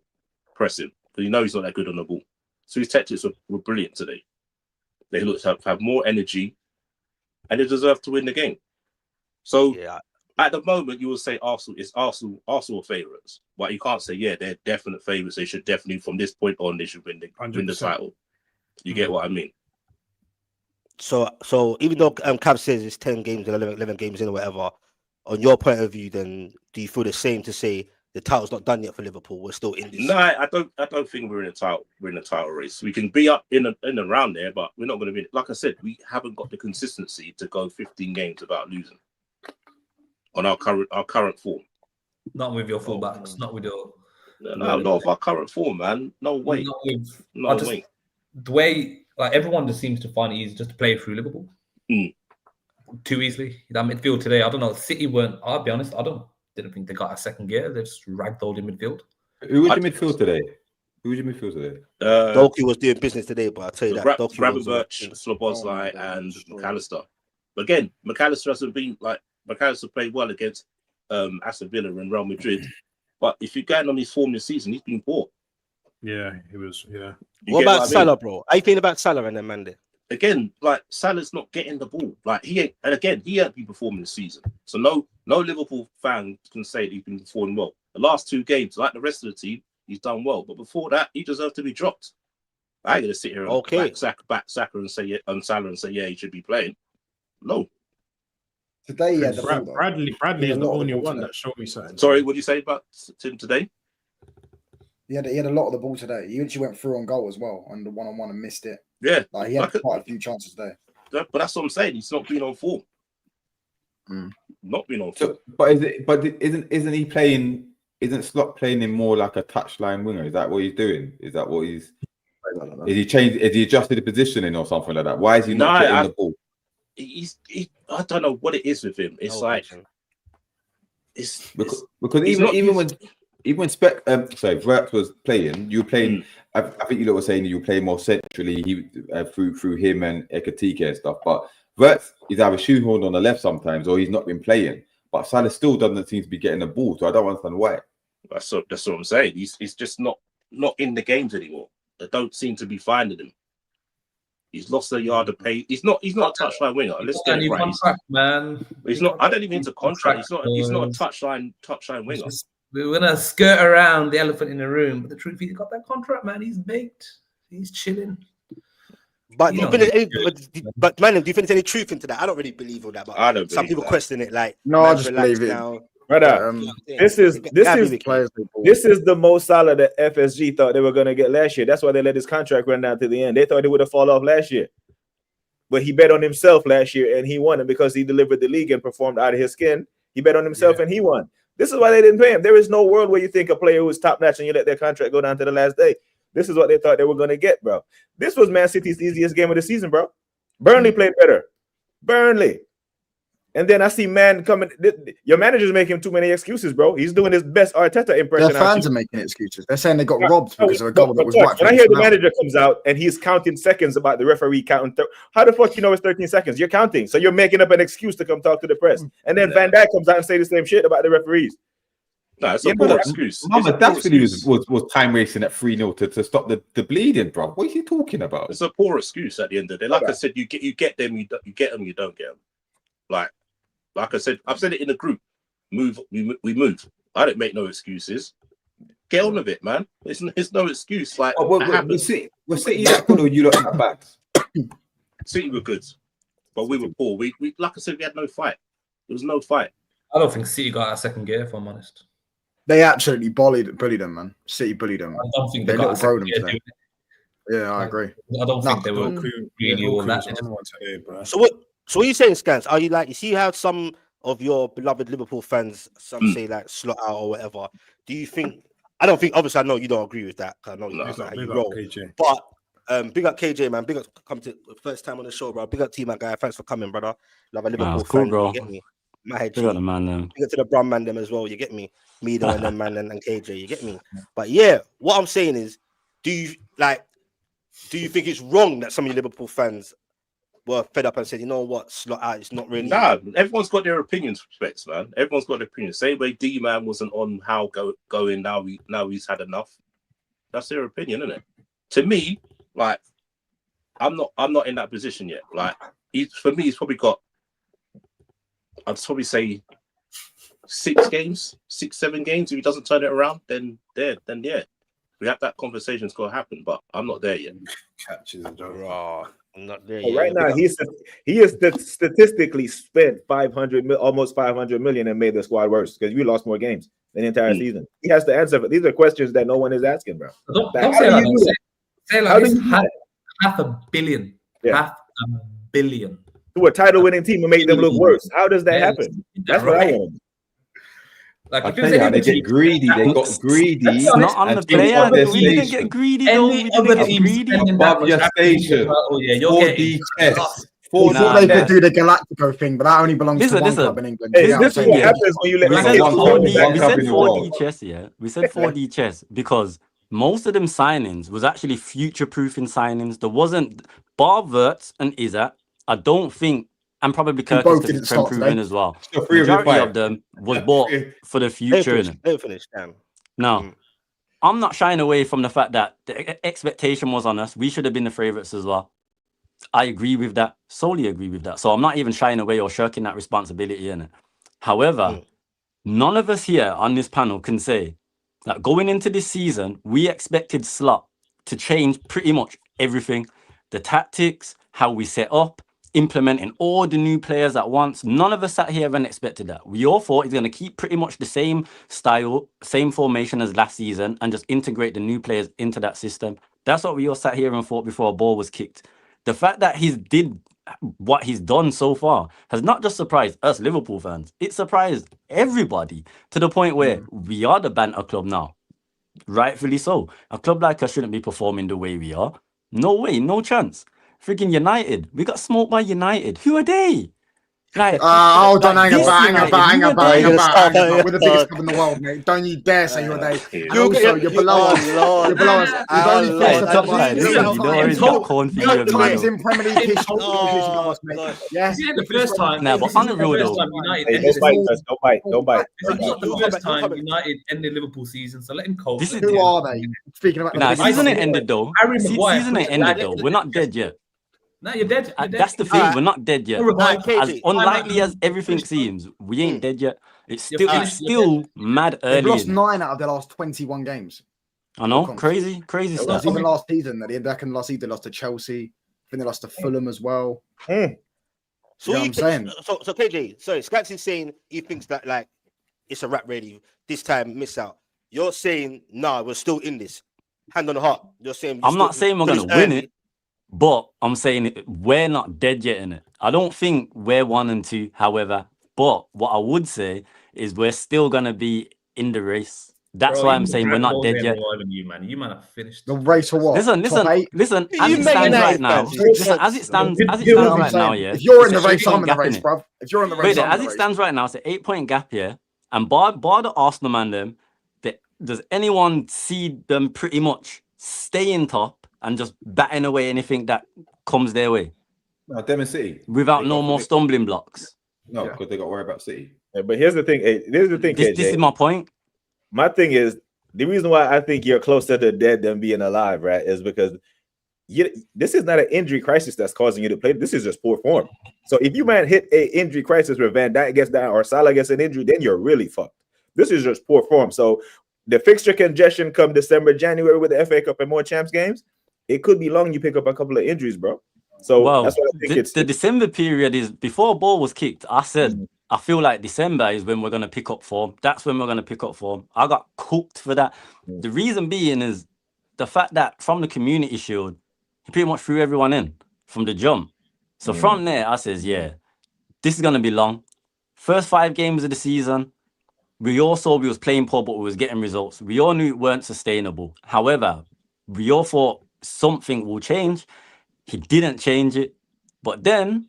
press him, because you know he's not that good on the ball. So his tactics were brilliant today. They looked to have more energy, and they deserve to win the game. So at the moment, you will say Arsenal favourites, but you can't say they're definite favourites. They should definitely, from this point on, they should win the title. You get what I mean?
So even though Cav says it's 10 games and 11 games in or whatever, on your point of view, then do you feel the same to say the title's not done yet for Liverpool? We're still in this.
No, I don't think we're in a title. We're in a title race. We can be up in and around there, but we're not going to be. Like I said, we haven't got the consistency to go 15 games without losing on our current form.
Not with your fullbacks. Not with your.
No, not with our current form, man. No way. No way.
The way everyone just seems to find it easy just to play through Liverpool. Too easily. That midfield today, I don't know. City weren't. I'll be honest. Didn't think they got a second gear. They just ragdolled in midfield.
Who was your midfield today?
Doku was doing business today, but I'll tell you that.
Gravenberch, Szoboszlai, and McAllister. But again, McAllister hasn't been McAllister played well against Aston Villa and Real Madrid. But if you're going on his form this season, he's been poor.
Yeah, he was. Yeah.
What about Salah, bro? How you feeling about Salah and them man there?
Again, Salah's not getting the ball. He ain't been performing this season. So no Liverpool fan can say that he's been performing well. The last 2 games, like the rest of the team, he's done well. But before that, he deserved to be dropped. I ain't gonna sit here and back Saka and say Salah and say he should be playing. No.
Today,
Bradley is the only one that showed me something.
Sorry, what did you say about Tim today?
He had a lot of the ball today. He actually went through on goal as well on the 1-on-1 and missed it.
Yeah,
he had quite a few chances today.
But that's what I'm saying. He's not been on form. Not been on form.
Isn't he playing? Isn't Slot playing in more like a touchline winger? Is that what he's doing? Is that what he's? Is he changed? Is he adjusted the positioning or something like that? Why is he not getting the ball?
I don't know what it is with him. It's
because even when Wirtz was playing, you were playing. I think you were saying you were playing more centrally. Through him and Ekitike and stuff. But Wirtz is either shoehorned on the left sometimes, or he's not been playing. But Salah still doesn't seem to be getting the ball, so I don't understand why.
That's what I'm saying. He's just not in the games anymore. They don't seem to be finding him. He's lost a yard of pace. He's not a touchline winger. Let's get it right.
Contract, man.
He's not. I don't even need a contract. He's not a touchline winger.
We're gonna skirt around the elephant in the room, but the truth, he's got that contract, man. He's baked. He's chilling.
But man, do you think there's any truth into that? I don't really believe all that. But
I don't.
Some people question it. I
just believe it.
Now.
Brother, this is the most Salah that FSG thought they were going to get last year. That's why they let his contract run down to the end. They thought he would have fallen off last year, but he bet on himself last year and he won it because he delivered the league and performed out of his skin. He bet on himself and he won. This is why they didn't pay him. There is no world where you think a player who is top notch and you let their contract go down to the last day. This is what they thought they were going to get, bro. This was Man City's easiest game of the season, bro. Burnley played better. Burnley. And then I see man coming. Your manager's making too many excuses, bro. He's doing his best Arteta impression.
Their fans are making excuses. They're saying they got robbed because of a goal that was right.
When I hear the manager comes out and he's counting seconds about the referee counting, how the fuck you know it's 13 seconds? You're counting, so you're making up an excuse to come talk to the press. And then Van Dijk comes out and say the same shit about the referees.
No, it's a poor excuse.
Mama, that's what he was time wasting at 3-0 to stop the bleeding, bro. What are you talking about?
It's a poor excuse at the end of the day. Like I said, you get them, you get them, you don't get them. Like I said, I've said it in the group. We move. I don't make no excuses. Get on with it, man. It's no excuse. Like
we're City that good or you lot that bad?
City were good, but we were poor. We like I said, we had no fight. There was no fight.
I don't think City got out of second gear, if I'm honest.
They absolutely bullied them, man. City bullied them.
I don't think
they
got
little bro them today. Yeah, I agree.
I don't think they were really all that.
So what are you saying, Scans? Are you like, you see how some of your beloved Liverpool fans, some say like slot out or whatever? Do you think? I don't think. Obviously, I know you don't agree with that. I know that's not how you roll. But big up KJ, man. Big up, come to the first time on the show, bro. Big up team, my guy. Thanks for coming, brother. Love a Liverpool fan.
Cool, bro.
You get me? My head.
Big up the man, them.
Big up to the Brown man them as well. You get me? Me, and them man and KJ. You get me? But yeah, what I'm saying is, do you think it's wrong that some of your Liverpool fans were fed up and said, you know what, slot out, it's not really...
Nah, everyone's got their opinions, respects, man. Everyone's got their opinions. Same way D-Man wasn't on how going, now he's had enough. That's their opinion, isn't it? To me, like, I'm not in that position yet. Like, for me, he's probably got, I'd probably say 6 games, 7 games. If he doesn't turn it around, then yeah. We have that conversation's got to happen, but I'm not there yet.
Catches a joke.
I'm not there
yet.
yet.
Right now, he is statistically spent almost 500 million and made the squad worse because we lost more games than the entire season. He has to answer for these are questions that no one is asking, bro.
Don't say that. Say like this, half a billion.
Yeah.
Half a billion.
To a title-winning team and make them look worse. How does that happen? That's what I want.
Like, I tell you, they get greedy. They got greedy.
It's not on the player. We didn't get greedy, though. We didn't get greedy.
Above your station.
Oh, yeah, you're
4D chess.
Thought they could do the Galactico thing, but that only belongs to one club in England.
This is what happens when you let
we said 4D chess, yeah. We said 4D chess because most of them signings was actually future-proofing signings. There wasn't bar Wirtz and Isak. I don't think. And probably Curtis because it's improving as well. Majority of them was bought for the future.
They finished, damn.
No, I'm not shying away from the fact that the expectation was on us. We should have been the favourites as well. I agree with that. Solely agree with that. So I'm not even shying away or shirking that responsibility in it. However, none of us here on this panel can say that going into this season, we expected Slot to change pretty much everything. The tactics, how we set up, implementing all the new players at once. None of us sat here and expected that. We all thought he's going to keep pretty much the same style, same formation as last season and just integrate the new players into that system. That's what we all sat here and thought before a ball was kicked. The fact that he's did what he's done so far has not just surprised us Liverpool fans. It surprised everybody to the point where we are the banter club now. Rightfully so. A club like us shouldn't be performing the way we are. No way, no chance. Freaking United. We got smoked by United. Who are they? Like,
hang about. We're the biggest club in the world, mate. Don't you dare say you're they. You're below us. You're below us. Times in Premier League history. Yeah.
Is it the first time?
No, but on the real though.
Don't bite.
This is not the first time United ended Liverpool season, so let him cope.
Who are they? Speaking about
season ain't ended though. Season ain't ended though. We're not dead yet.
No, you're dead.
That's the thing. We're not dead yet. As unlikely as everything seems, we ain't dead yet. It's still mad early.
They've lost 9 out of their last 21 games.
I know, crazy stuff.
Even last season, last season they lost to Chelsea. I think they lost to Fulham as well.
So you know what I'm saying? So KJ, sorry, Scratch is saying he thinks that like it's a wrap ready. This time miss out. You're saying nah, we're still in this. Hand on the heart. You're saying
I'm not saying we're gonna win it. But I'm saying we're not dead yet in it. I don't think we're 1 and 2, however. But what I would say is we're still going to be in the race. That's why I'm saying we're not dead yet.
You man have finished
the race for what?
Listen. As it stands right now. Listen, as it stands right now, yeah.
If you're in the race, I'm in the race, bro. If you're in the race,
as it stands right now, it's an 8-point gap here. And bar the Arsenal man, them. Does anyone see them pretty much staying top and just batting away anything that comes their way?
No, them and City.
Without no more stumbling blocks.
No, because they got to worry about City.
Yeah, but here's the thing. This
is my point.
my thing is the reason why I think you're closer to dead than being alive, right? Is because this is not an injury crisis that's causing you to play. This is just poor form. So if you man hit a injury crisis where Van Dijk gets down or Salah gets an injury, then you're really fucked. This is just poor form. So the fixture congestion come December, January with the FA Cup and more champs games, it could be long. You pick up a couple of injuries, bro. So that's what I think.
The December period is before a ball was kicked. I said I feel like December is when we're gonna pick up form. That's when we're gonna pick up form. I got cooked for that. The reason being is the fact that from the Community Shield, he pretty much threw everyone in from the jump. So from there, I says, yeah, this is gonna be long. First 5 games of the season, we all saw we was playing poor, but we was getting results. We all knew it weren't sustainable. However, we all thought something will change. He didn't change it. But then,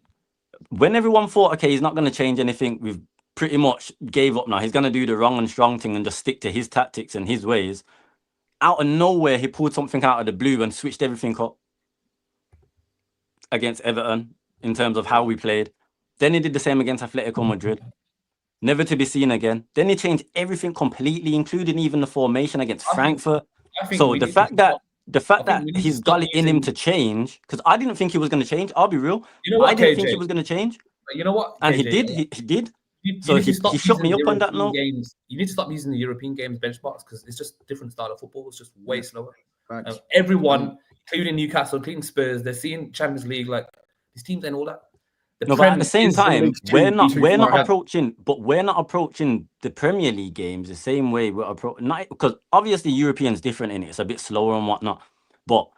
when everyone thought, okay, he's not going to change anything, we've pretty much gave up now. He's going to do the wrong and strong thing and just stick to his tactics and his ways. Out of nowhere, he pulled something out of the blue and switched everything up against Everton in terms of how we played. Then he did the same against Atletico Madrid. Never to be seen again. Then he changed everything completely, including even the formation against Frankfurt. So the fact that he's got it in him to change, because I didn't think he was going to change. I'll be real.
You know what,
I didn't think he was going to change.
But you know what?
And
KJ,
he did. He did. So he shut me up on that note.
You need to stop using the European games benchmarks because it's just a different style of football. It's just way slower. Everyone, including Newcastle, including Spurs, they're seeing Champions League, like these teams and all that.
But at the same time, we're not approaching the Premier League games the same way we're approaching. Because obviously European's different in it; it's a bit slower and whatnot. But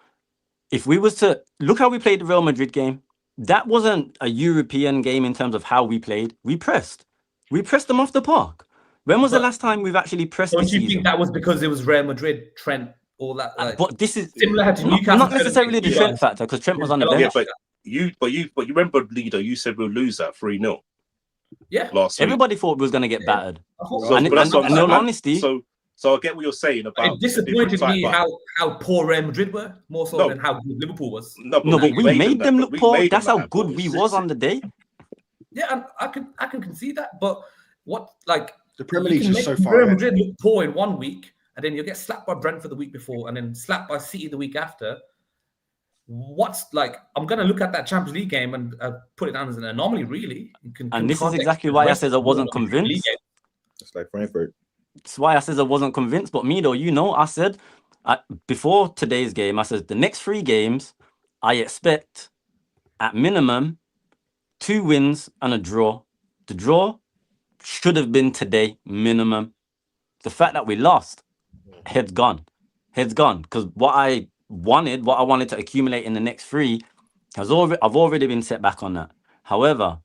if we was to look how we played the Real Madrid game, that wasn't a European game in terms of how we played. We pressed them off the park. When was the last time we've actually pressed?
Don't you think that was because it was Real Madrid, Trent, all that? Like,
but this is
similar to Newcastle.
Not necessarily the Trent factor because Trent was on the bench.
Yeah, but you remember, Lido, you said we'll lose that 3-0.
Yeah.
Last week.
Everybody thought we was going to get battered.
So,
in all honesty,
so I get what you're saying about.
It disappointed me how poor Real Madrid were, more so than how good Liverpool was.
But we made them look poor. That's how good we was on the day.
Yeah, and I can concede that. But what, like,
the Premier League is so far.
Real Madrid look poor in 1 week, and then you'll get slapped by Brentford the week before, and then slapped by City the week after. I'm going to look at that Champions League game and put it down as an anomaly, really.
And this is exactly why I said I wasn't convinced.
It's like Frankfurt.
That's why I said I wasn't convinced. But me, though, I said before today's game, I said the next 3 games, I expect at minimum 2 wins and a draw. The draw should have been today, minimum. The fact that we lost, head's gone. Because what I wanted to accumulate in the next 3 I've already been set back on that. However,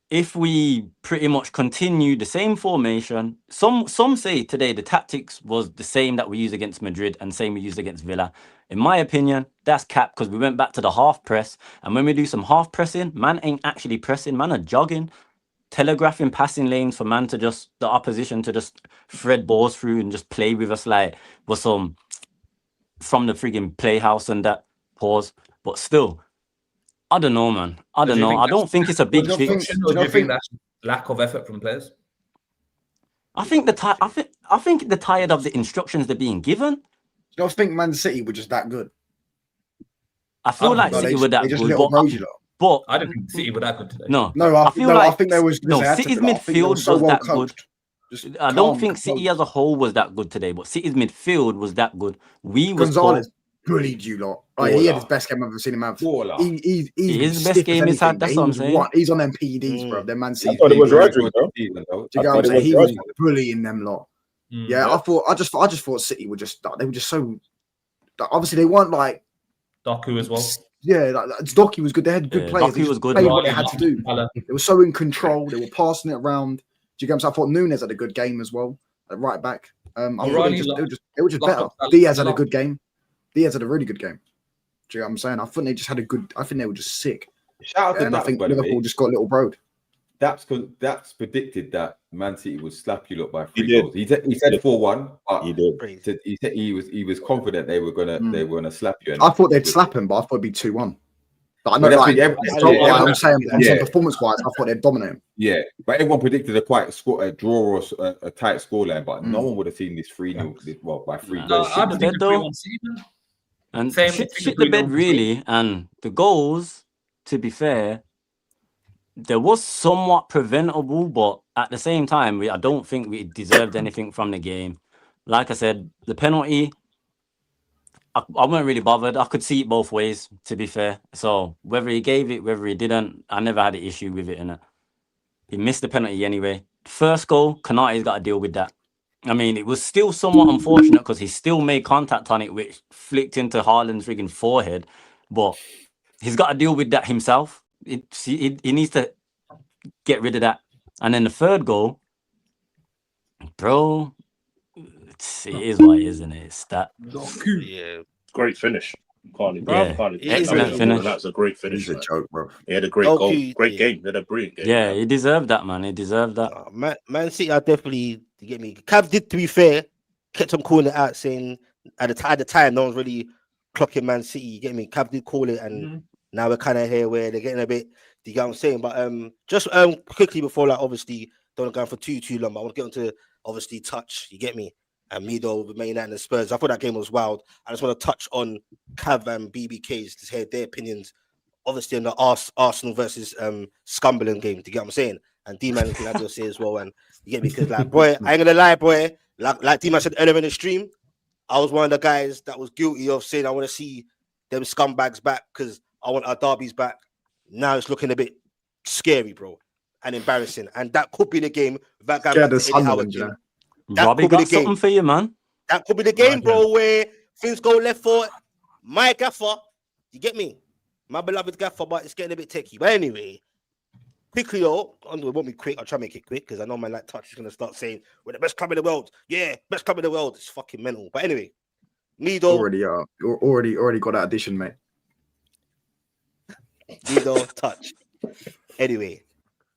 if we pretty much continue the same formation, some say today the tactics was the same that we used against Madrid and same we used against Villa. In my opinion, that's cap because we went back to the half press, and when we do some half pressing, man ain't actually pressing, man are jogging, telegraphing passing lanes for man to just the opposition to just thread balls through and just play with us like with some from the frigging playhouse and that pause. But still, I don't know, man. I don't know. I don't think it's a big fix.
Do you think that's lack of effort from players?
I think they're tired of the instructions they're being given.
You don't think Man City were just that good?
I feel like City were that good. But
I don't think City were that good today.
No,
I think they was.
City's midfield was that good. I don't think City as a whole was that good today, but City's midfield was that good.
Gonzalez bullied you lot. Like, he had his best game I've ever seen him have. He's
his best game he's had. That's what I'm saying.
He's on them PEDs, bro. They're Man City.
I thought it was Rodri, bro.
He was bullying them lot. Yeah, I just thought City were just so. Obviously, they weren't like
Doku as well.
Yeah, Doku was good. They had good players.
Doku was good.
They what they had to do. They were so in control. They were passing it around. Do you get what I'm saying? I thought Nunes had a good game as well at right back. I thought they were just better. Diaz had a good game. Diaz had a really good game. Do you know what I'm saying? I think they just had a good. I think they were just sick.
Shout out to
and I think Liverpool just got a little broad.
That's predicted that Man City would slap you lot by 3 goals. He said 4-1.
He did.
He said he was confident they were gonna slap you.
I thought they'd slap him, but I thought it'd be 2-1. But I know,
Well,
like, I'm saying, performance-wise, I thought they'd dominate.
Yeah, but everyone predicted a draw or a tight scoreline, but no one would have seen this 3-0. Well, by 3 goals.
I predicted 3-1
and shit the bed really. And the goals, to be fair, there was somewhat preventable, but at the same time, I don't think we deserved anything from the game. Like I said, the penalty, I wasn't really bothered. I could see it both ways, to be fair. So whether he gave it, whether he didn't, I never had an issue with it. Innit? He missed the penalty anyway. First goal, Konate's got to deal with that. I mean, it was still somewhat unfortunate because he still made contact on it, which flicked into Haaland's friggin' forehead. But he's got to deal with that himself. He needs to get rid of that. And then the third goal, bro, it is what it is, isn't it? It's that.
Yeah, great finish.
Excellent finish.
That's a great finish.
It's a joke, bro.
He had a great goal, great game. He had a brilliant game.
Yeah, he deserved that, man. He deserved that.
Man City are definitely, you get me. Cav did, to be fair, kept on calling it out, saying at the time no one's really clocking Man City. You get me? Cav did call it, and now we're kind of here where they're getting a bit. Do you get what I'm saying? But just quickly before, like, obviously don't want to go on for too long. But I want to get onto obviously touch. You get me? And Mido with Man United and the Spurs. I thought that game was wild. I just want to touch on Cav and BBK's to hear their opinions, obviously, on the Arsenal versus Scumberland game. Do you get what I'm saying? And D-Man can have to say as well. And you get me? Because, like, boy, I ain't gonna lie, boy. Like D-Man said earlier in the stream, I was one of the guys that was guilty of saying I want to see them scumbags back because I want our derbies back. Now it's looking a bit scary, bro, and embarrassing. And that could be the game. That guy,
Robbie got something for you, man.
That could be the game, bro, where things go left for my gaffer. You get me? My beloved gaffer, but it's getting a bit techie. But anyway, quickly, though, it won't be quick. I'll try to make it quick because I know my like touch is going to start saying, we're the best club in the world. Yeah, best club in the world. It's fucking mental. But anyway, Mido.
Already got that addition, mate.
Mido, touch. Anyway,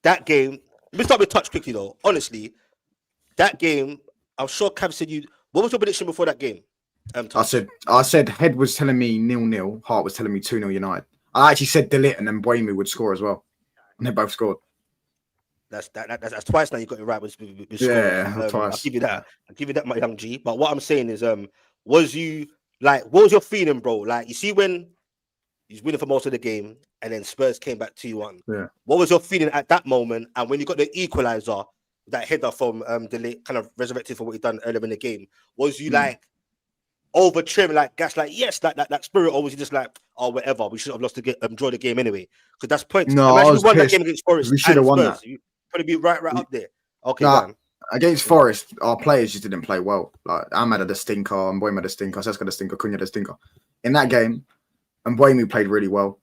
that game, let me start with touch quickly, though. Honestly, that game, I'm sure Cav said what was your prediction before that game?
I said Head was telling me 0-0, Hart was telling me 2-0 United. I actually said Delit and then Buemi would score as well. And they both scored.
That's twice now you got it right with
yeah, twice.
I'll give you that, my young G. But what I'm saying is, what was your feeling, bro? Like, you see when he's winning for most of the game and then Spurs came back 2-1.
Yeah.
What was your feeling at that moment? And when you got the equalizer, that header from Delit, kind of resurrected for what he done earlier in the game, was you like over trim, like gas, like yes, that spirit, or was you just like, oh, whatever, we should have lost the game, draw the game anyway? Because that's points.
No, I was
won
pissed.
that game against Forest.
We should have won that.
You probably be right up there. Okay,
nah, against Forest, our players just didn't play well. Like Ahmad had a stinker, Mbuemi had a stinker, Seska had a stinker, Cunha had a stinker. In that game, Mbuemi played really well.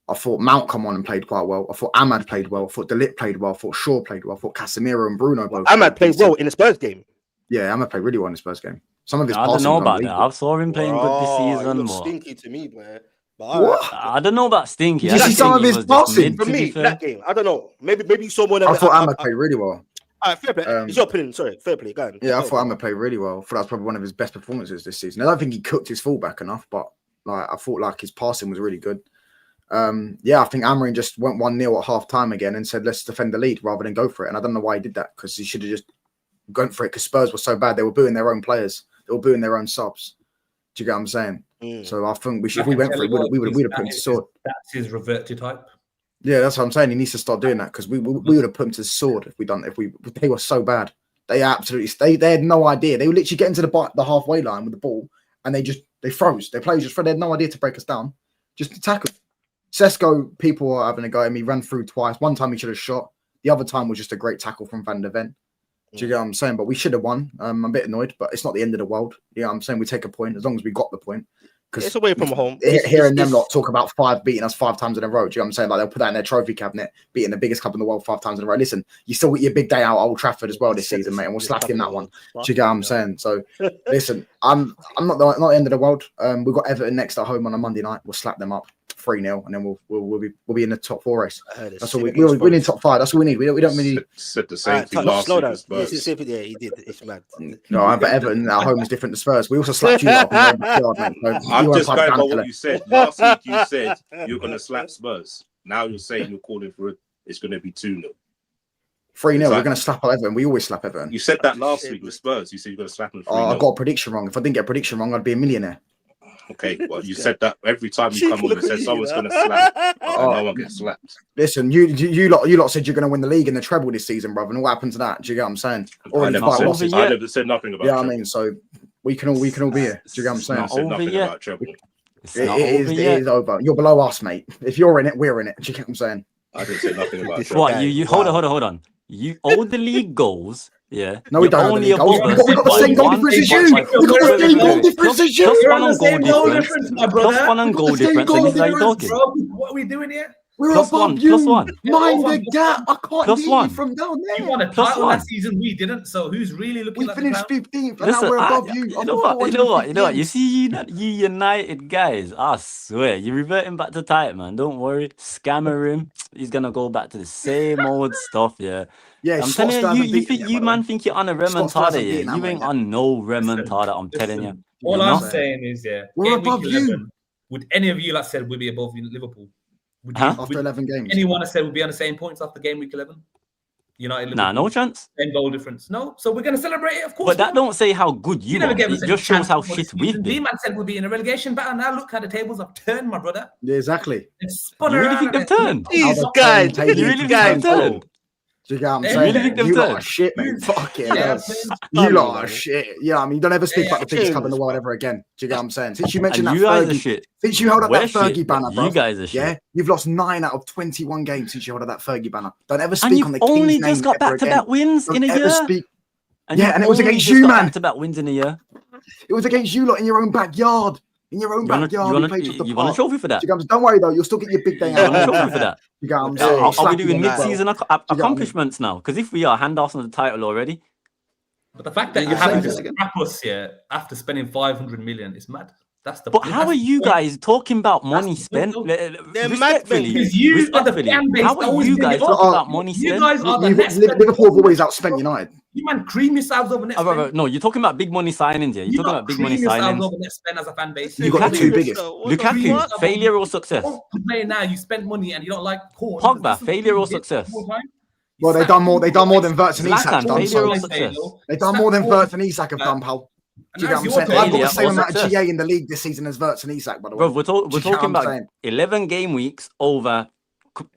I thought Mount come on and played quite well. I thought Ahmad played well. I thought Delit played well. I thought Shaw played well. I thought Casemiro and Bruno both.
Ahmad played well in the Spurs game.
Yeah, Ahmad played really well in the Spurs game. Some of his
I don't know about that. I saw him playing good this season.
Stinky to me, man.
What?
I don't know about stinky.
Did you see some of his passing?
For me, that game, I don't know. Maybe someone.
I thought Ahmad played really well.
Fair play. It's your opinion. Sorry, fair play. Go on.
Yeah, I thought Ahmad played really well. I thought that was probably one of his best performances this season. I don't think he cooked his fullback enough, but like I thought like his passing was really good. I think Amorim just went 1-0 at half time again and said, let's defend the lead rather than go for it. And I don't know why he did that because he should have just gone for it because Spurs were so bad. They were booing their own players. They were booing their own subs. Do you get what I'm saying? So I think if we went for it, we would have put him to sword.
That's his reverted type.
Yeah, that's what I'm saying. He needs to start doing that because we would have put him to the sword if they were so bad. They had no idea. They were literally getting to the halfway line with the ball and they froze. Their players just they had no idea to break us down. Just to tackle. Sesko, people are having a go at him. He ran through twice. One time he should have shot. The other time was just a great tackle from Van der Ven. Do you get what I'm saying? But we should have won. I'm a bit annoyed, but it's not the end of the world. Yeah, I'm saying we take a point as long as we got the point. Because
it's away from home.
Hearing them lot talk about beating us 5 times in a row. Do you know what I'm saying? Like they'll put that in their trophy cabinet, beating the biggest club in the world 5 times in a row. Listen, you still got your big day out at Old Trafford as well this season, mate, and we'll slap you in that one. Do you get what I'm saying? So listen, I'm not the end of the world. We've got Everton next at home on a Monday night. We'll slap them up 3-0, and then we'll be in the top 4 race. That's all we need. Top 5. That's all we need. We don't really
said the same thing last
slow
week.
down.
with Spurs.
Yeah, he did. It's mad.
No, but Everton at home is different to Spurs. We also slapped you up in your own backyard, mate. So
I'm
you
just
weren't
going by
down
what
to
you said last week. You said you're going to slap Spurs. Now you're saying you're calling for it. It's going to be 2-0.
3-0. We're going to slap Everton. We always slap Everton.
You said that last week with Spurs. You said you're going to slap them 3-0.
I got a prediction wrong. If I didn't get a prediction wrong, I'd be a millionaire.
Okay, well, you said that every time you come on and said someone's going to slap, and no one gets slapped.
Listen, you lot said you're going to win the league and the treble this season, brother. And what happened to that? Do you get what I'm saying?
I never said nothing about.
Yeah, I mean, so we can all be here. Do you get what I'm saying?
I said nothing about treble.
It is over. You're below us, mate. If you're in it, we're in it. Do you get what I'm saying?
I didn't say nothing about treble.
What you hold on. You owe the league goals. Yeah.
No, we don't. Only we've got the same goal difference as you. We've got the same goal difference as you.
Plus one on goal difference.
What are we doing here?
We're above you. Mind the gap. I can't beat you from down there.
You won a title last season. We didn't. So who's really looking?
We finished 15th, and now we're above you.
You know what? You see, you United guys. I swear, you're reverting back to tight, man. Don't worry. Scammer him. He's gonna go back to the same old stuff. Yeah.
Yeah,
I'm telling you, you think you're on a remontada. Yeah, you ain't on no remontada. I'm telling you.
All I'm saying is,
we're above you.
Would any of you, like said, would be above Liverpool?
After 11 games,
anyone have said we'd be on the same points after game week 11? United,
nah, no chance.
10 goal difference. No, so we're going to celebrate it, of course.
But that don't say how good you are. It just shows how shit we've been.
D-Man said we'll be in a relegation battle. Now look how the tables have turned, my brother.
Yeah, exactly.
You
really think they've turned?
These guys,
you really think they've turned?
Do you get what I'm saying? You lot are shit, mate. Fuck it. You lot are shit. Yeah, I mean, don't ever speak about the biggest club in the world ever again. Do you get what I'm saying? Since you mentioned that Fergie, since you held up that Fergie banner, bro.
You guys are shit.
Yeah, you've lost 9 out of 21 games since you held up that Fergie banner. Don't ever speak on the King's name.
And you've only just got back-to-back wins in a year.
Yeah, and it was against you, man.
Back-to-back wins in a year.
It was against you lot in your own backyard. In your own backyard,
you want a trophy for that?
Don't worry though, you'll still get your big day out.
You want a trophy for that?
You get what I'm saying?
Are we doing mid-season accomplishments now? Because if we are, hand us on the title already.
But the fact that you haven't to scrap us here after spending 500 million is mad. That's the.
But how are you guys talking about money spent?
They're mad.
How are you guys talking about money spent?
You guys are the
Liverpool have always outspent United.
You man cream yourselves over net spend.
No, you're talking about big money signings here. You're talking about big money signings.
Over net spend as a fan base.
You got the 2 biggest.
Lukaku, failure or success?
Playing now, you spend money and you don't like corn.
Pogba, failure or success?
Well, they done more than Wirtz and Isak done.
Failure or success?
They done more than Wirtz and Isak have done, pal. Do you get what I'm saying? I've got the same amount of GA in the league this season as Wirtz and Isak, by the way.
Bro, we're talking about 11 game weeks over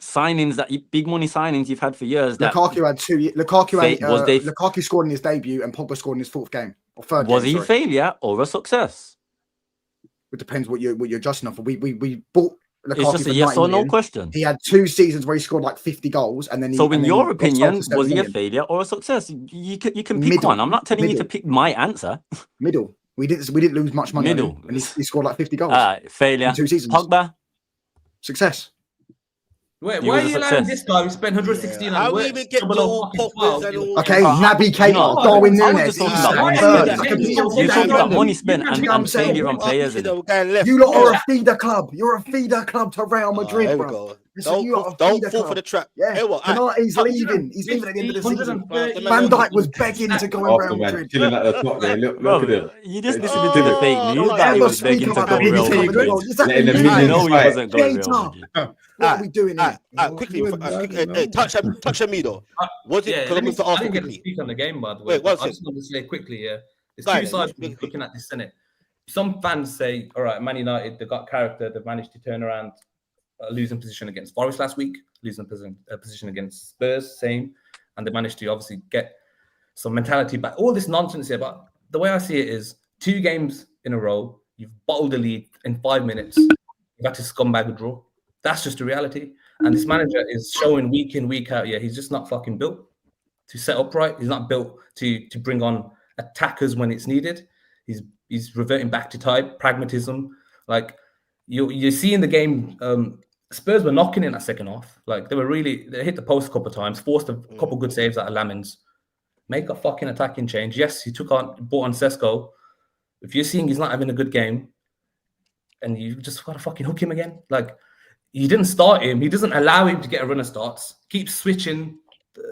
signings big money signings you've had for years.
Lukaku had 2. Lukaku scored in his debut and Pogba scored in his 4th game or 3rd.
Was he a failure or a success?
It depends what you're adjusting off. We bought Lukaku.
It's just a yes or no question.
He had 2 seasons where he scored like 50 goals, and then.
So, in your opinion, was he a failure or a success? You can pick one. I'm not telling you to pick my answer.
Middle. We didn't lose much money.
Middle.
And he scored like 50 goals.
Failure.
In 2 seasons.
Pogba.
Success.
Wait, why are you allowing this guy who spent 116 on
how we even get all Pogbas and all?
Okay, Naby Keita, Darwin Núñez.
You're talking about money spent and failure on players.
You lot are a feeder club. You're a feeder club to Real Madrid, bro.
Don't fall for the trap.
Yeah, He's leaving. He's leaving at the end of the season. Van Dijk was begging to go in Real Madrid.
Chilling at the top there. Look at him.
You just listened to the fake news that he was begging to go Real Madrid.
No,
he wasn't going Real Madrid.
What are we doing here?
Quickly, touch on me though. Was it?
I didn't get to speak on the game, by the way. I just want to say quickly, there's 2 sides looking at this, innit? Some fans say, all right, Man United, they've got character, they've managed to turn around a losing position against Forest last week, losing position against Spurs, same, and they managed to obviously get some mentality back. All this nonsense here, but the way I see it is 2 games in a row, you've bottled the lead in 5 minutes, you've had to scumbag a draw. That's just the reality. And this manager is showing week in, week out, he's just not fucking built to set up right. He's not built to bring on attackers when it's needed. He's reverting back to type, pragmatism. Like, you see in the game, Spurs were knocking in that second half. Like, they hit the post a couple of times, forced a couple of good saves out of Lamins. Make a fucking attacking change. Yes, he bought on Sesko. If you're seeing he's not having a good game, and you just got to fucking hook him again. Like, he didn't start him. He doesn't allow him to get a run of starts. Keeps switching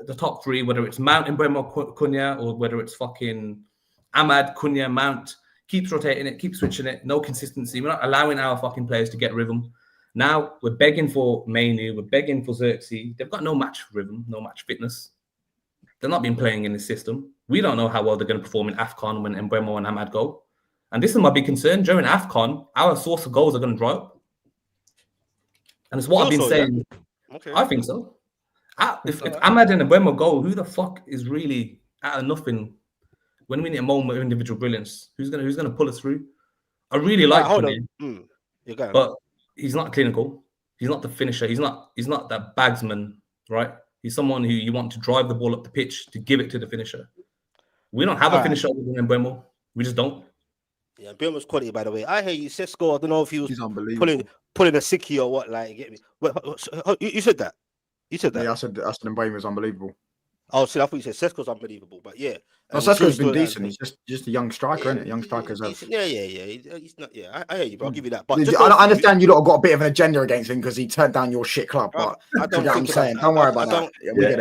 the top three, whether it's Mount and Mbeumo Cunha or whether it's fucking Ahmad, Cunha, Mount. Keeps rotating it, keeps switching it. No consistency. We're not allowing our fucking players to get rhythm. Now we're begging for Mainu. We're begging for Xerxes. They've got no match rhythm, no match fitness. They're not been playing in the system. We don't know how well they're going to perform in AFCON when Mbeumo and Ahmad go. And this is my big concern. During AFCON, our source of goals are going to dry up. And it's what I've been saying. Yeah. Okay. I think so. If Ahmad and Mbeumo go, who the fuck is really out of nothing when we need a moment of individual brilliance? Who's gonna pull us through? I really like him, but he's not clinical. He's not the finisher. He's not that bagsman, right? He's someone who you want to drive the ball up the pitch to give it to the finisher. We don't have a finisher other than Mbeumo. We just don't.
Yeah, Mbeumo's quality, by the way. I hear you, Sesko. I don't know if he was pulling a sickie or what. Like, get me. You said that. You said that.
Yeah, I said Mbeumo was unbelievable.
Oh, see, I thought you said Sesko's unbelievable, but yeah.
No, Sesko's been decent. He's just a young striker, isn't it? Young strikers have.
Yeah. He's not. Yeah, I hear you, bro. I'll give you that. But
I understand you lot have got a bit of an agenda against him because he turned down your shit club. But I don't. I'm saying, don't worry about that.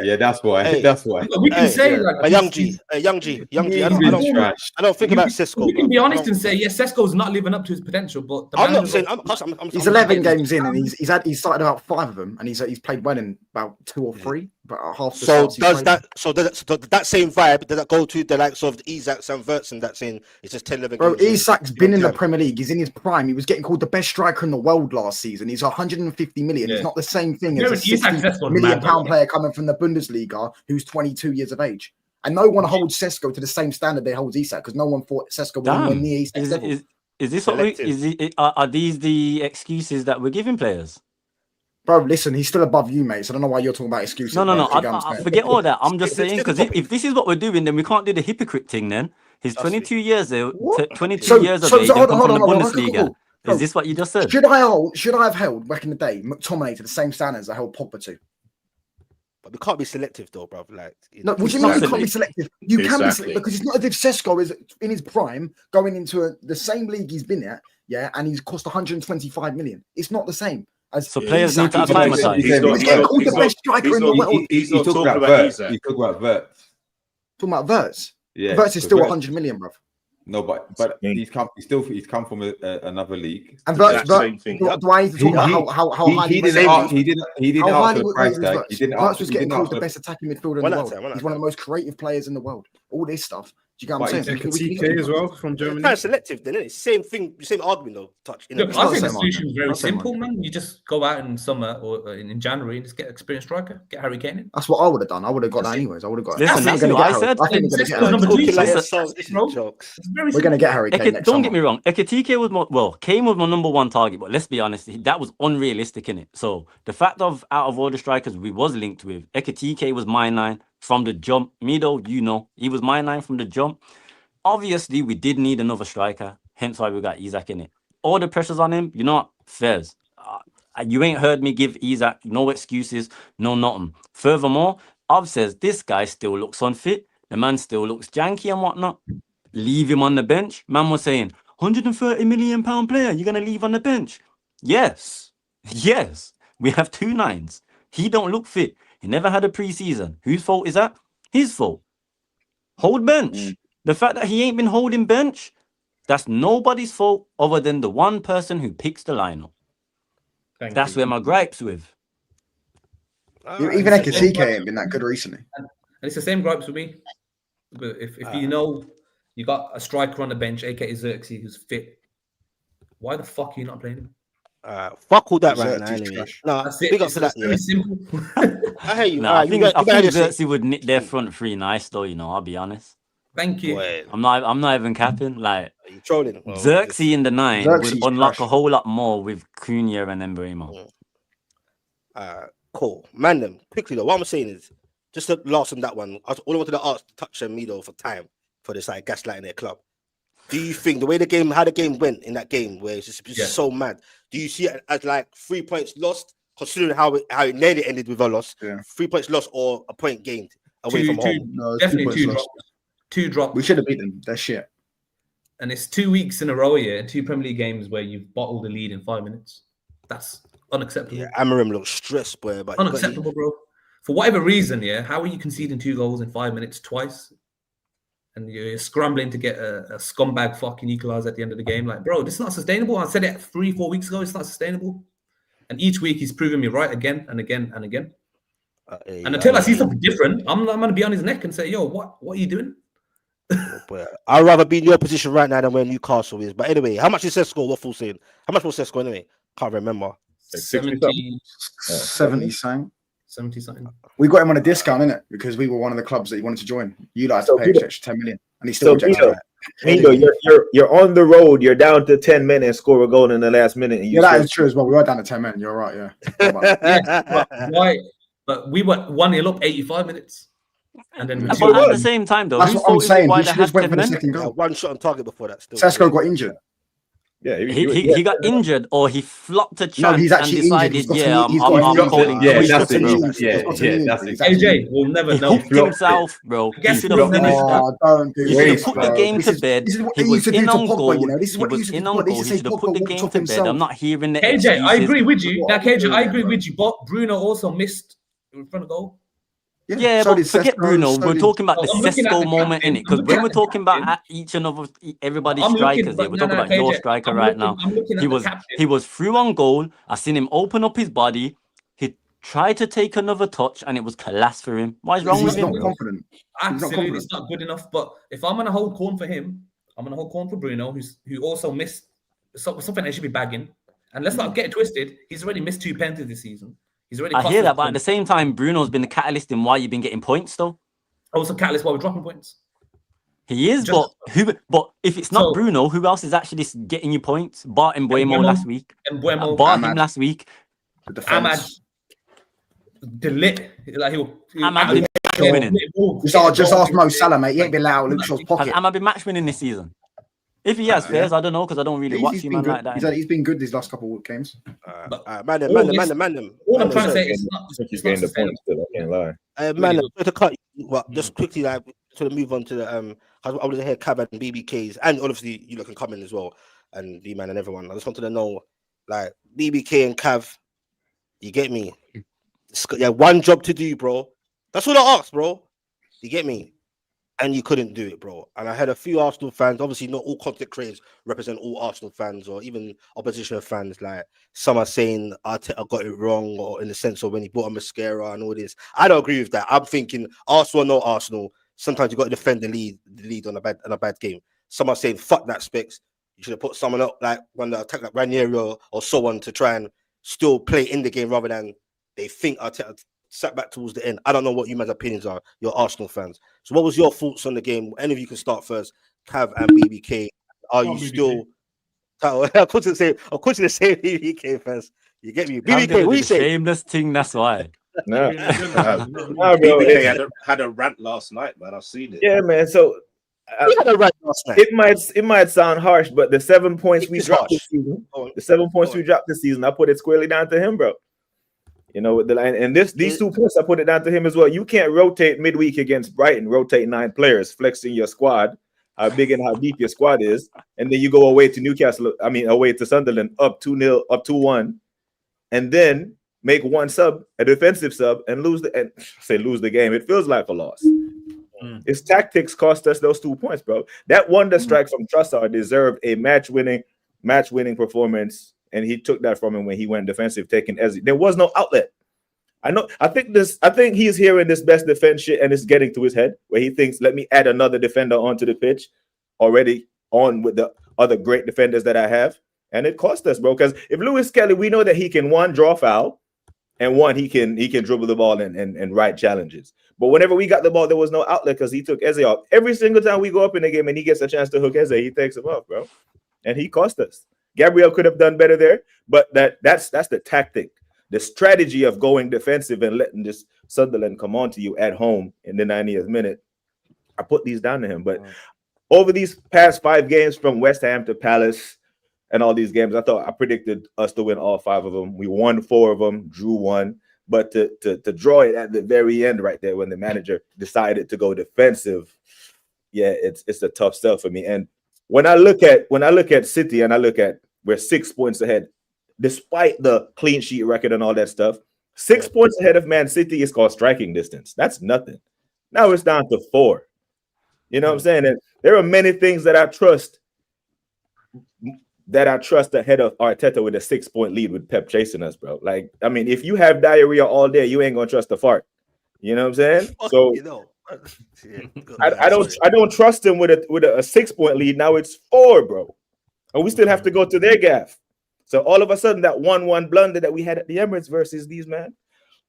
Yeah, that's why.
Hey,
that's why.
We can say like
Young G. I don't think about Sesko.
We can be honest and say, yes, Sesko's not living up to his potential. But
I'm not saying.
He's 11 games in, and he's started about 5 of them, and he's played well in about 2 or 3. But half the
so does that same vibe does that go to the likes of Isak and Verts and that saying it's just 10-11
bro? Isak's been in the Premier League. He's in his prime. He was getting called the best striker in the world last season. He's 150 million. Yeah. It's not the same thing as a 60 million pound player coming from the Bundesliga who's 22 years of age. And no one holds Sesko to the same standard they hold Isak because no one thought Sesko was near Isak's level.
Is this are these the excuses that we're giving players?
Bro, listen, he's still above you, mate. So I don't know why you're talking about excuses.
No. I forget all that. I'm just saying because if this is what we're doing, then we can't do the hypocrite thing. Then he's 22 years old, 22 years of age, and come from the Bundesliga. Is this what you just said?
Should I have held back in the day McTominay to the same standards I held Pogba to?
But we can't be selective, though, bro. Like,
no, what do you mean you can't be selective? You can be selective because it's not as if Sesko is in his prime going into the same league he's been at, and he's cost 125 million. It's not the same.
So players need to acclimatise.
He's called the best striker in the world.
He's not talking about Verts. He's talking about Verts.
Talking about Verts. Yeah, Verts is still 100 million, bro.
No, but he's come from another league.
And Verts, do I need to talk about how highly
he didn't ask for the price tag.
Verts was getting called the best attacking midfielder in the world. He's one of the most creative players in the world. All this stuff. Do you get what I'm saying?
TK as well from Germany.
Kind of selective, then, isn't it? Same thing, same argument though.
Look, I think the solution is very simple, man. You just go out in summer or in January and just get an experienced striker, get Harry Kane in.
That's what I would have done. I would have got that anyways. I would have got.
Listen, that's what I said.
I think we're going to get Harry Kane.
Don't get me wrong. Ekitike was Kane was my number 1 target, but let's be honest, that was unrealistic in it. So the fact of out of all the strikers we was linked with, Ekitike was my 9 from the jump. Mido, he was my 9 from the jump. Obviously, we did need another striker, hence why we got Isak in it. All the pressures on him, Fez. You ain't heard me give Isak no excuses, no nothing. Furthermore, I've says this guy still looks unfit. The man still looks janky and whatnot. Leave him on the bench. Man was saying, 130 million pound player, you're going to leave on the bench? Yes. We have 2 9s. He don't look fit. He never had a pre-season. Whose fault is that? His fault. Hold bench. The fact that he ain't been holding bench, that's nobody's fault other than the one person who picks the lineup. That's where my gripes with.
Even Ekitike ain't been that good recently.
And it's the same gripes with me. But if you got a striker on the bench, aka Xerxes, who's fit, why the fuck are you not playing him?
Fuck all that right now. Anyway. No, big up to that.
Very simple.
I hear you.
I think Xerxes would nick their front 3 nice though. I'll be honest.
Thank you.
Wait.
I'm not even capping. Like,
are you trolling?
Xerxes in the 9 would unlock a whole lot more with Cunha and Mbeumo.
Cool. Man, them quickly though. What I'm saying is, just to last on that one, all I wanted to ask, touch on me though for time for this like gaslighting their club. Do you think the way how the game went in that game, where it's just so mad? Do you see it as like 3 points lost, considering how it nearly ended with a loss? Yeah. 3 points lost or a point gained away from home?
No,
definitely 2 drops. 2 drops.
We should have beaten them. They're shit.
And it's 2 weeks in a row here, 2 Premier League games where you've bottled the lead in 5 minutes. That's Unacceptable.
Yeah, Amarim looks stressed, boy. But
unacceptable, bro. For whatever reason, yeah, how are you conceding 2 goals in 5 minutes twice? And you're scrambling to get a scumbag fucking equalizer at the end of the game. Like, bro, this is not sustainable. I said it 3-4 weeks ago. It's not sustainable. And each week he's proving me right again and again and again. And until I see something different, I'm going to be on his neck and say, yo, what are you doing?
I'd rather be in your position right now than where Newcastle is. But anyway, how much is Sesko? What full saying? How much was Sesko anyway? Can't remember.
70
something.
70 something.
We got him on a discount, innit? Because we were one of the clubs that he wanted to join. You like to pay extra 10 million, and he still rejected
that. You're on the road. You're down to 10 men and score a goal in the last minute. And
that is true as well. We are down to 10 men. You're right. Yeah.
Why? But we were 1-0 up 85 minutes. And then
but at the same time, though,
that's what I'm saying. He should have went for the
men?
second goal.
One shot on target before that. Still,
Sesko got injured.
Yeah,
he got injured, or he flopped a chance
no, he's actually
and decided,
I'm
calling.
that's
AJ will never know.
He himself, bro. He should have finished that.
Don't do
He should have put the game to bed. He was in on goal. He was in on goal. He should have put the game to bed. I'm not hearing the
KJ, I agree with you. Now, KJ, I agree with you. But Bruno also missed in front of goal.
Yeah, but forget Bruno. We're talking about the Sesko moment in it, because when we're talking about each and everybody's strikers here, we're talking about your striker right now. He was through on goal. I seen him open up his body. He tried to take another touch, and it was collapse for him. What is wrong with him?
He's not confident.
Absolutely, it's not good enough. But if I'm gonna hold corn for him, I'm gonna hold corn for Bruno, who also missed something they should be bagging. And let's not get it twisted. He's already missed 2 penalties this season.
I hear that, but at the same time, Bruno's been the catalyst in why you've been getting points, though.
Also, catalyst why we're dropping points.
He is, but if it's not Bruno, who else is actually getting you points? Bart and Buemo last week. Bart him last week.
Ahmad, Delit, like
Ahmad been winning.
Just ask Mo Salah, mate. He ain't been allowed Luke Shaw's pocket.
Has Ahmad been match winning this season? If he has, Fairs, I don't know, because I don't really watch him like that.
He's been good these last couple of games.
Man them.
All I'm trying to say is
he's getting the points still. I can't lie.
Man, to cut. Well, just quickly, like, to move on to the I was here, Cab and BBKs, and obviously you can come in as well, and D-Man and everyone. I just wanted to know, like, BBK and Cav, you get me? Yeah, one job to do, bro. That's what I asked, bro. You get me? And you couldn't do it, bro. And I had a few Arsenal fans. Obviously, not all content creators represent all Arsenal fans or even opposition fans. Like, some are saying Arteta got it wrong, or in the sense of when he bought a mascara and all this. I don't agree with that. I'm thinking Arsenal, no Arsenal. Sometimes you got to defend the lead on a bad game. Some are saying fuck that specs. You should have put someone up like when the attack like Ranieri or so on to try and still play in the game rather than they think Arteta sat back towards the end. I don't know what you man's opinions are. You're Arsenal fans. So what was your thoughts on the game? Any of you can start first. Cav and BBK. Are you still? I couldn't say BBK first. You get me? BBK, what you say?
Shameless thing. That's why.
No,
BBK had a rant last night, man. I've seen it.
Yeah, man. So
he had a rant last night.
It might sound harsh, but the 7 points we dropped this season, I put it squarely down to him, bro. You know, with the line, and these 2 points, I put it down to him as well. You can't rotate midweek against Brighton, rotate 9 players, flexing your squad, how big and how deep your squad is, and then you go away to away to Sunderland, up 2-0, up 2-1, and then make one sub, a defensive sub, and lose the game. It feels like a loss. His tactics cost us those 2 points, bro. That wonder strike from Trossard deserved a match-winning performance. And he took that from him when he went defensive, taking Ezzy. There was no outlet. I think he's hearing this best defense shit, and it's getting to his head where he thinks, let me add another defender onto the pitch, already on with the other great defenders that I have. And it cost us, bro. Because if Lewis Kelly, we know that he can, 1, draw foul, and 1, he can dribble the ball and write challenges. But whenever we got the ball, there was no outlet because he took Eze off. Every single time we go up in the game and he gets a chance to hook Eze, he takes him off, bro. And he cost us. Gabriel could have done better there, but that's the tactic, the strategy of going defensive and letting this Sunderland come on to you at home in the 90th minute. I put these down to him. But over these past 5 games from West Ham to Palace and all these games, I predicted us to win all 5 of them. We won 4 of them, drew 1. But to draw it at the very end right there when the manager decided to go defensive, yeah, it's a tough sell for me. And when I look at City and I look at we're 6 points ahead, despite the clean sheet record and all that stuff. 6 points ahead of Man City is called striking distance. That's nothing. Now it's down to 4. You know what I'm saying? And there are many things that I trust ahead of Arteta with a 6-point lead with Pep chasing us, bro. Like, I mean, if you have diarrhea all day, you ain't gonna trust the fart. You know what I'm saying? So I don't trust him with a 6-point lead. Now it's 4, bro. And we still have to go to their gaff. So all of a sudden, that 1-1 blunder that we had at the Emirates versus these men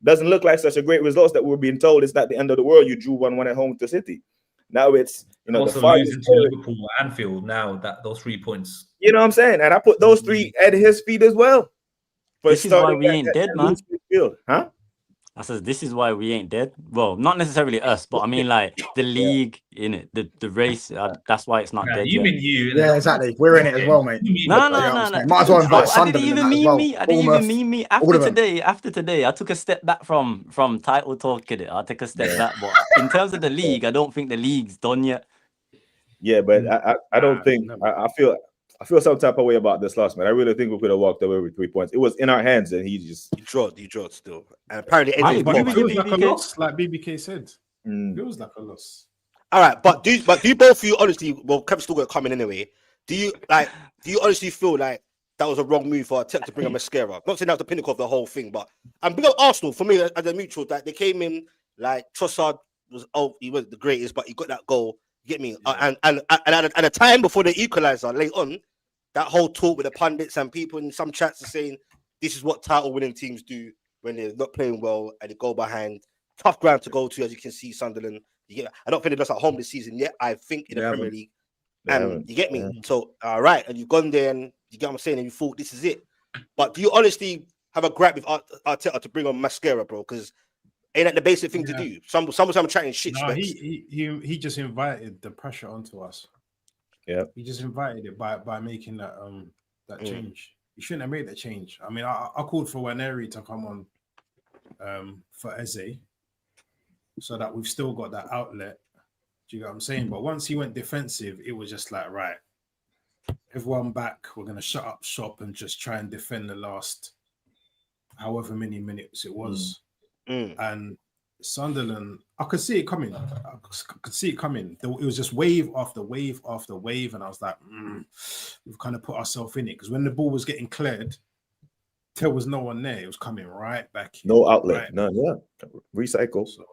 doesn't look like such a great result that we're being told it's not the end of the world. You drew 1-1 at home to City. Now it's, you know,
also
the
losing to Liverpool at Anfield now, that those 3 points.
You know what I'm saying? And I put those 3 at his feet as well.
This is why we ain't dead, man.
Huh?
I says this is why we ain't dead. Well, not necessarily us, but I mean like the league in it, the race. That's why it's not dead
you
yet.
mean you?
Yeah, exactly. We're in it as well, mate.
No.
Might as well invite
I
Sunderland
didn't even
as
mean
well.
me. I didn't even mean me. After today, I took a step back from title talk. I took a step back, but in terms of the league, I don't think the league's done yet.
Yeah, but I don't think I feel some type of way about this loss, man. I really think we could have walked away with 3 points. It was in our hands, and he drawed still. And apparently,
it feels like a loss, like BBK said. It feels like a loss.
All right, but do both of you honestly? Well, Kev's still gonna come in anyway. Do you honestly feel like that was a wrong move for Arteta to bring a Mascara? Not saying that was the pinnacle of the whole thing, but and big up Arsenal for me as a mutual. That they came in like Trossard he was the greatest, but he got that goal. You get me? And at a time before the equalizer, late on, that whole talk with the pundits and people in some chats are saying this is what title-winning teams do when they're not playing well and they go behind. Tough ground to go to, as you can see, Sunderland. I don't think they've lost at home this season yet. I think in the Premier League. And you get me? So, all right. And you've gone there and you get what I'm saying, and you thought this is it. But do you honestly have a grab with Arteta to bring on Mascara, bro? Because ain't that the basic thing to do? Some chatting shit.
No, he just invited the pressure onto us.
Yeah,
he just invited it by making that change. He shouldn't have made that change. I mean, I called for Waneri to come on for Eze, so that we've still got that outlet. Do you get what I'm saying? But once he went defensive, it was just like, right, everyone back. We're gonna shut up shop and just try and defend the last however many minutes it was. And Sunderland, I could see it coming. It was just wave after wave after wave, and I was like, we've kind of put ourselves in it, because when the ball was getting cleared, there was no one there. It was coming right back.
No outlet, none. Yeah, recycle. So,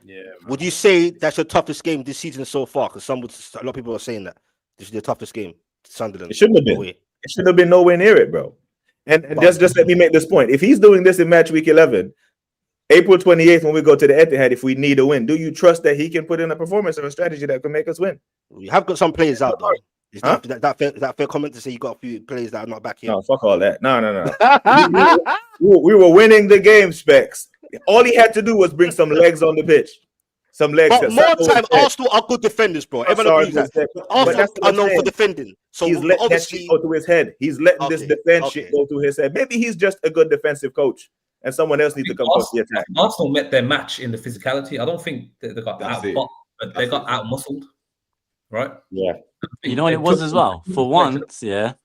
yeah.
Would you say that's your toughest game this season so far? Because a lot of people are saying that this is the toughest game. Sunderland.
It shouldn't have been. It should have been nowhere near it, bro. And just let me make this point. If he's doing this in match week 11. April 28th, when we go to the Etihad, if we need a win, do you trust that he can put in a performance or a strategy that can make us win?
We have got some players out though. Is that fair comment to say you got a few players that are not back here?
No, fuck all that. No. we were winning the game, Specs. All he had to do was bring some legs on the pitch. Some legs.
But more time, Arsenal are good defenders, bro. Everyone agrees that. Arsenal are known for defending. So
he's letting that shit go to his head. He's letting this defense shit go to his head. Maybe he's just a good defensive coach. And someone else needs to come to the attack.
Arsenal met their match in the physicality. I don't think they got but they got out muscled, right?
Yeah.
You know what it was as well? For once, a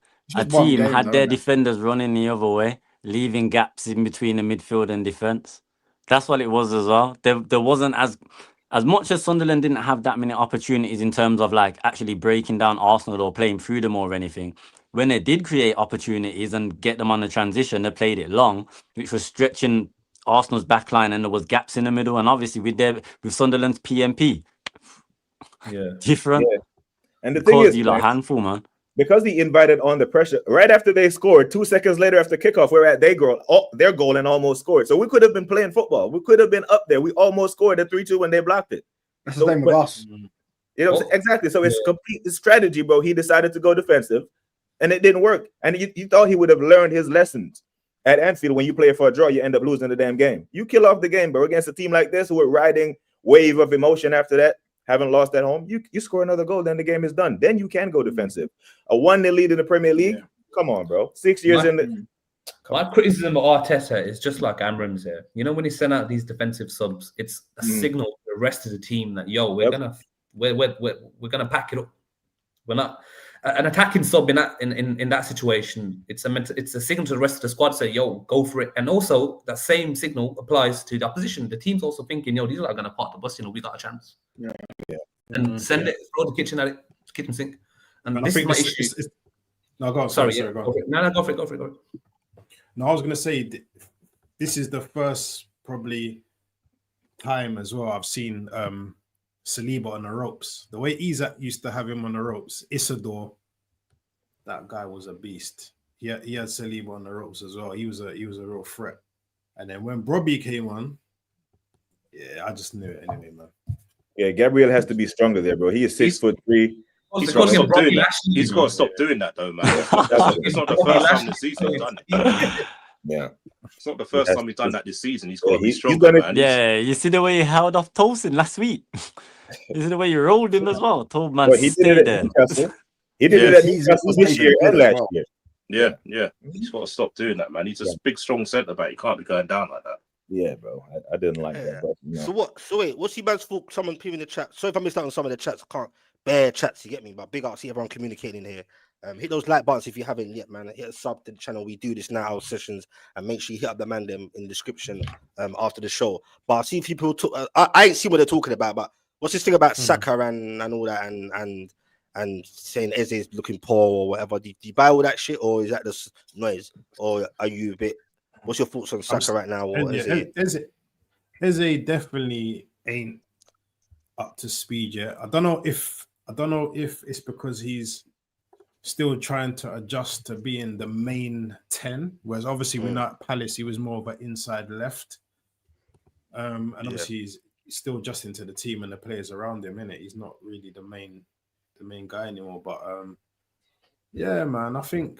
team had their defenders running the other way, leaving gaps in between the midfield and defense. That's what it was as well. There wasn't as much as Sunderland didn't have that many opportunities in terms of like actually breaking down Arsenal or playing through them or anything. When they did create opportunities and get them on the transition, they played it long, which was stretching Arsenal's backline, and there was gaps in the middle. And obviously with Sunderland's PMP, different.
Yeah. And the thing is,
you like handful, man.
Because he invited on the pressure right after they scored, 2 seconds later after kickoff, we're at their goal and almost scored. So we could have been playing football. We could have been up there. We almost scored at 3-2 when they blocked it.
That's the same with us.
You know, exactly. So it's complete strategy, bro. He decided to go defensive, and it didn't work. And you thought he would have learned his lessons at Anfield. When you play for a draw, you end up losing the damn game. You kill off the game, bro, against a team like this who are riding wave of emotion after that, haven't lost at home. You score another goal, then the game is done. Then you can go defensive. A 1-0 lead in the Premier League. Come on, bro. 6 years in the.
My criticism of Arteta is just like Amram's here. You know, when he sent out these defensive subs, it's a signal to the rest of the team that we're gonna pack it up. We're not. an attacking sub in that situation, it's a signal to the rest of the squad to say, yo, go for it. And also that same signal applies to the opposition. The team's also thinking, yo, these are going to park the bus, we got a chance.
Yeah.
And send it, throw the kitchen sink. And this
I
is
think
my issue.
No, go on. Sorry, go on.
No, go for it.
No, I was going to say, this is the first probably time as well I've seen Saliba on the ropes. The way Isak used to have him on the ropes, Isidore, that guy was a beast. He had Saliba on the ropes as well. He was a real threat. And then when Robbie came on, yeah, I just knew it anyway, man.
Yeah, Gabriel has to be stronger there, bro. He is 6'3".
He's got to stop doing that. He's got to stop doing that, though, man. It's not the first time this season he's done it.
Yeah.
It's not the first time he's done that this season. He's got to be stronger, man.
Yeah, you see the way he held off Tosin last week. You see the way you rolled him as well. Told man, stay there.
He did it at Newcastle this year and last year.
Yeah. He's got to stop doing that, man. He's a big, strong centre back. He can't be going down like that.
Yeah, bro. I didn't like that. But,
So wait, what's your man's fault? Someone put in the chat. Sorry if I missed out on some of the chats. I can't bear chats, you get me? But big up, see everyone communicating here. Hit those like buttons if you haven't yet, man. Hit a sub to the channel. We do this now, sessions, and make sure you hit up the man them in the description after the show. But I see people talk. I ain't seen what they're talking about. But what's this thing about Saka and all that and saying Eze's looking poor or whatever? Do you buy all that shit, or is that just noise? Or are you a bit? What's your thoughts on Saka right now? Or
Eze definitely ain't up to speed yet. I don't know if it's because he's still trying to adjust to being the main 10, whereas obviously when at Palace he was more of an inside left. And obviously he's still adjusting to the team and the players around him, innit? He's not really the main guy anymore. But yeah, man, I think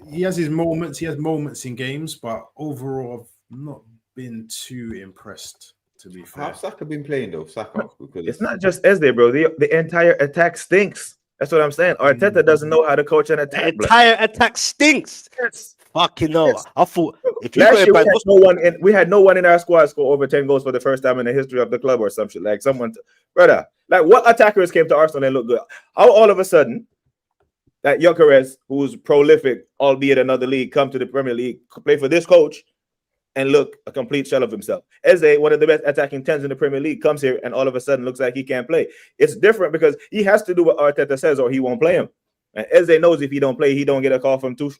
he has his moments. He has moments in games, but overall I've not been too impressed, to be fair.
How's Saka been playing though? Saka, because
it's not just Eze, bro. The entire attack stinks. That's what I'm saying. Arteta doesn't know how to coach an attack.
The entire attack stinks. Yes. Fucking no. Yes. I thought if you
last year we had no one in our squad score over 10 goals for the first time in the history of the club or some shit. Like brother, like what attackers came to Arsenal and looked good? How all of a sudden that Gyökeres, who's prolific, albeit another league, come to the Premier League, play for this coach and look a complete shell of himself. Eze, one of the best attacking 10s in the Premier League, comes here and all of a sudden looks like he can't play. It's different because he has to do what Arteta says or he won't play him. And Eze knows if he don't play, he don't get a call from Tuchel.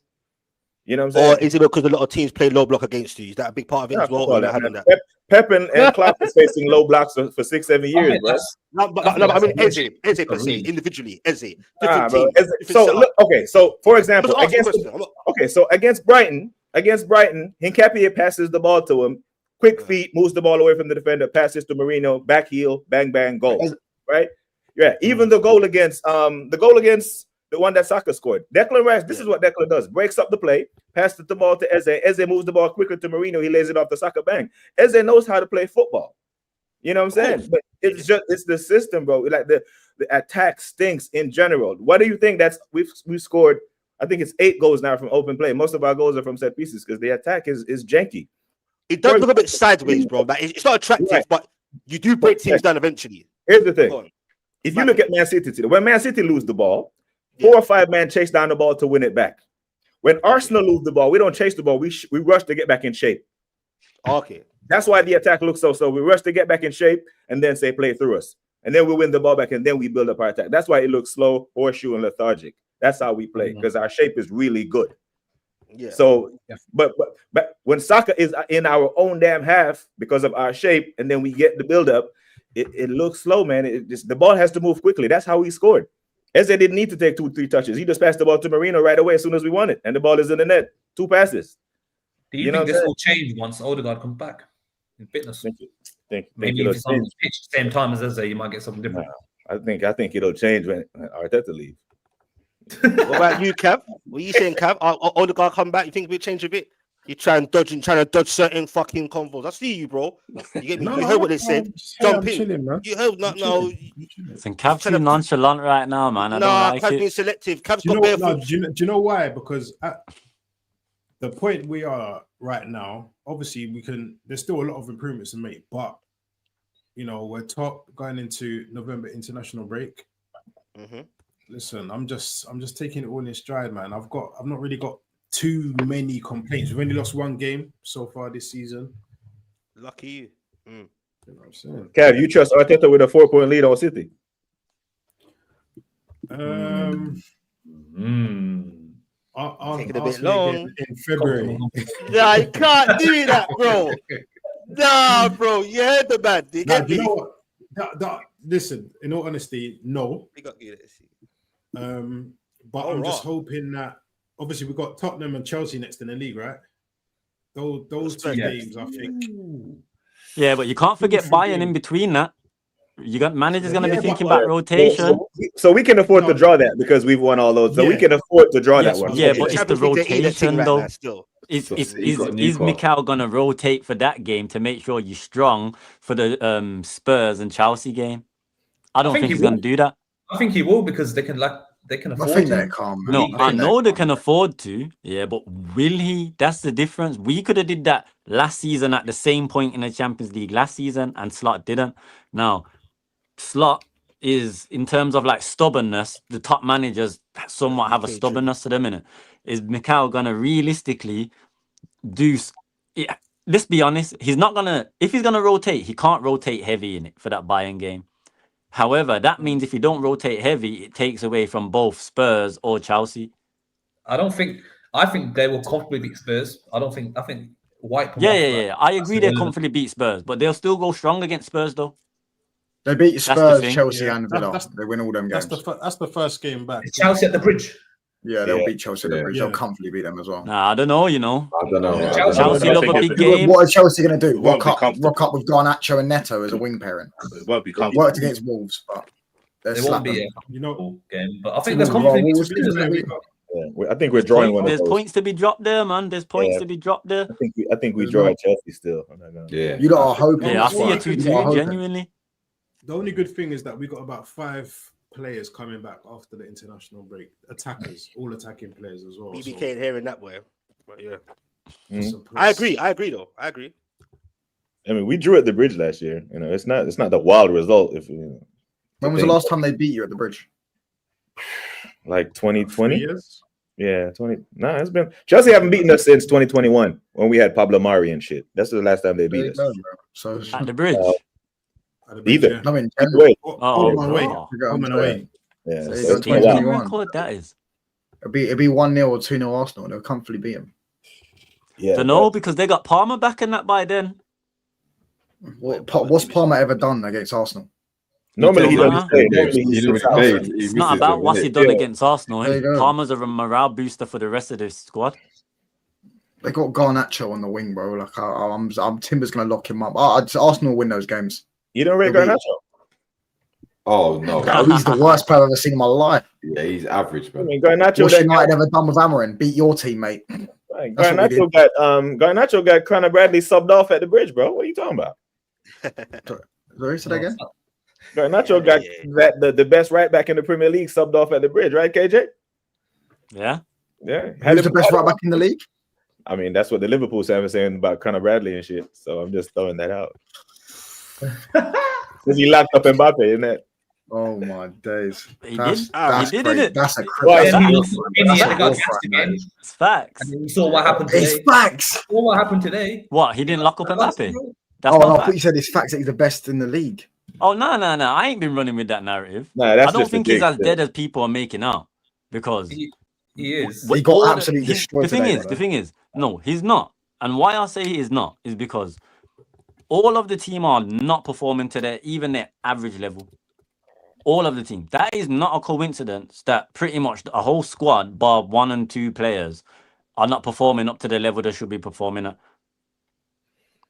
You know what I'm saying?
Or is it because a lot of teams play low block against you? Is that a big part of it as well?
Pep and Klopp is facing low blocks for 6-7 years, bro.
No, I mean Eze per se, individually, Eze.
So for example, against Brighton, Hincapié passes the ball to him, quick feet, moves the ball away from the defender, passes to Mourinho, back heel, bang bang, goal. Right? Yeah. Even the goal against the one that Saka scored. Declan Rice, this is what Declan does. Breaks up the play, passes the ball to Eze. Eze moves the ball quicker to Mourinho. He lays it off to Saka, bang. Eze knows how to play football. You know what I'm saying? But it's the system, bro. Like the attack stinks in general. What do you think? We've scored, I think it's 8 goals now from open play. Most of our goals are from set pieces because the attack is janky.
It does look a bit sideways, bro. Like it's not attractive, but you do break teams down eventually.
Here's the thing. If you look at Man City today, when Man City lose the ball, 4 or 5 men chase down the ball to win it back. When Arsenal lose the ball, we don't chase the ball. We rush to get back in shape.
Okay.
That's why the attack looks so. We rush to get back in shape and then say play through us. And then we win the ball back and then we build up our attack. That's why it looks slow, horseshoe, and lethargic. That's how we play because our shape is really good. Yeah. So, but when Saka is in our own damn half because of our shape and then we get the build up, it looks slow, man. The ball has to move quickly. That's how he scored. Eze didn't need to take 2-3 touches. He just passed the ball to Mourinho right away as soon as we won it. And the ball is in the net. 2 passes.
Do you think this will change once Odegaard comes back in fitness? Maybe if he's on the pitch at the same time as Eze, you might get something different.
I think it'll change when Arteta leaves.
What about you, Cav? What are you saying, Cav? Odegaard come back, you think we'll change a bit? You're trying to dodge certain fucking convos. I see you, bro. You get me? You heard what they said. Jump in.
Chilling,
you heard no.
Cav's too nonchalant right now, man.
Cav's being selective. Cav's got bare foot.
Do you know why? Because at the point we are right now, obviously there's still a lot of improvements to make, but we're top going into November international break. Listen, I'm just taking it all in stride, man. I've not really got too many complaints. We've only lost one game so far this season.
Lucky you.
You know what I'm saying?
Kev, you trust Arteta with a 4-point lead on City?
I'll taking a bit long
in February.
Nah, you can't do that, bro. Nah, bro, you heard the man.
You know what? Listen, in all honesty, no. But I'm just hoping that obviously we've got Tottenham and Chelsea next in the league, right? Those two games, I think.
Yeah, but you can't forget Bayern in between that. You got managers going to be thinking about rotation.
So we can afford to draw that because we've won all those. So we can afford to draw that one.
Yeah, but it's the rotation though. Is Mikel going to rotate for that game to make sure you're strong for the Spurs and Chelsea game? I don't think he's going to do that.
I think he will because they can afford
I think
to.
they're calm.
No, I know they can afford to. Yeah, but will he? That's the difference. We could have did that last season at the same point in the Champions League last season, and Slot didn't. Now, Slot is, in terms of like stubbornness, the top managers somewhat have a stubbornness to the minute. Is Mikel gonna realistically do? Yeah, let's be honest. He's not gonna. If he's gonna rotate, he can't rotate heavy in it for that Bayern game. However, that means if you don't rotate heavy, it takes away from both Spurs or Chelsea.
I think they will comfortably beat Spurs. I think White.
Yeah. I agree they comfortably beat Spurs, but they'll still go strong against Spurs though.
They beat Spurs, Chelsea, and Villa. They win all them games.
That's the first game back.
It's Chelsea at the Bridge.
Yeah, they'll beat Chelsea at the Bridge. They'll comfortably beat them as well.
Nah, I don't know. I don't
know.
Chelsea love a big game.
What are Chelsea going to do? Rock up with Garnacho and Neto as a wing pairing.
It won't be comfortable.
Worked against Wolves, but
they won't be a game. But I think they're confident.
I think we're drawing one.
There's points to be dropped there, man. There's points to be dropped there.
I think we draw at Chelsea still.
Yeah,
you lot are hoping.
Yeah, I see a 2-2 genuinely.
The only good thing is that we got about 5 players coming back after the international break. Attackers, all attacking players as well.
BBK hearing that way, but yeah, I agree though. I agree.
I mean, we drew at the Bridge last year. You know, it's not the wild result.
When was the last time they beat you at the Bridge?
Like 2020. Yeah, 20. Nah, it's been Chelsea haven't beaten us since 2021 when we had Pablo Mari and shit. That's the last time they beat us.
So
at the Bridge.
Either.
I mean,
way.
Home and away.
Yeah.
So
what record that is?
It'd be 1-0 or 2-0 Arsenal, and they'll comfortably beat them.
Yeah.
Don't know because they got Palmer back in that by then.
What's Palmer ever done against Arsenal?
Normally he doesn't play.
It's not about what's he done against Arsenal. Palmer's a morale booster for the rest of the squad.
They got Garnacho on the wing, bro. Like I'm Timber's gonna lock him up. Arsenal win those games.
You don't rate Garnacho?
Oh no,
he's the worst player I've ever seen in my life.
Yeah, he's average, man.
I mean, Garnacho.
What's United ever done with Amarin? Beat your teammate.
Garnacho got Conor Bradley subbed off at the Bridge, bro. What are you talking about?
Sorry, say that again.
Garnacho got the best right back in the Premier League subbed off at the Bridge, right, KJ?
Yeah.
Who's the best right back in the league?
I mean, that's what the Liverpool fan was saying about Conor Bradley and shit. So I'm just throwing that out. Because he locked up Mbappe, isn't it?
Oh my days!
He did it.
That's a
It's facts.
And we saw what happened today.
It's facts.
What happened today?
What? He didn't lock up Mbappe?
That's I thought you said it's facts that he's the best in the league.
Oh no! I ain't been running with that narrative.
Nah,
I don't think he's as dead as people are making out because
he is.
He got absolutely destroyed.
The thing is, no, he's not. And why I say he is not is because all of the team are not performing to even their average level. All of the team. That is not a coincidence that pretty much a whole squad, bar 1 and 2 players, are not performing up to the level they should be performing at.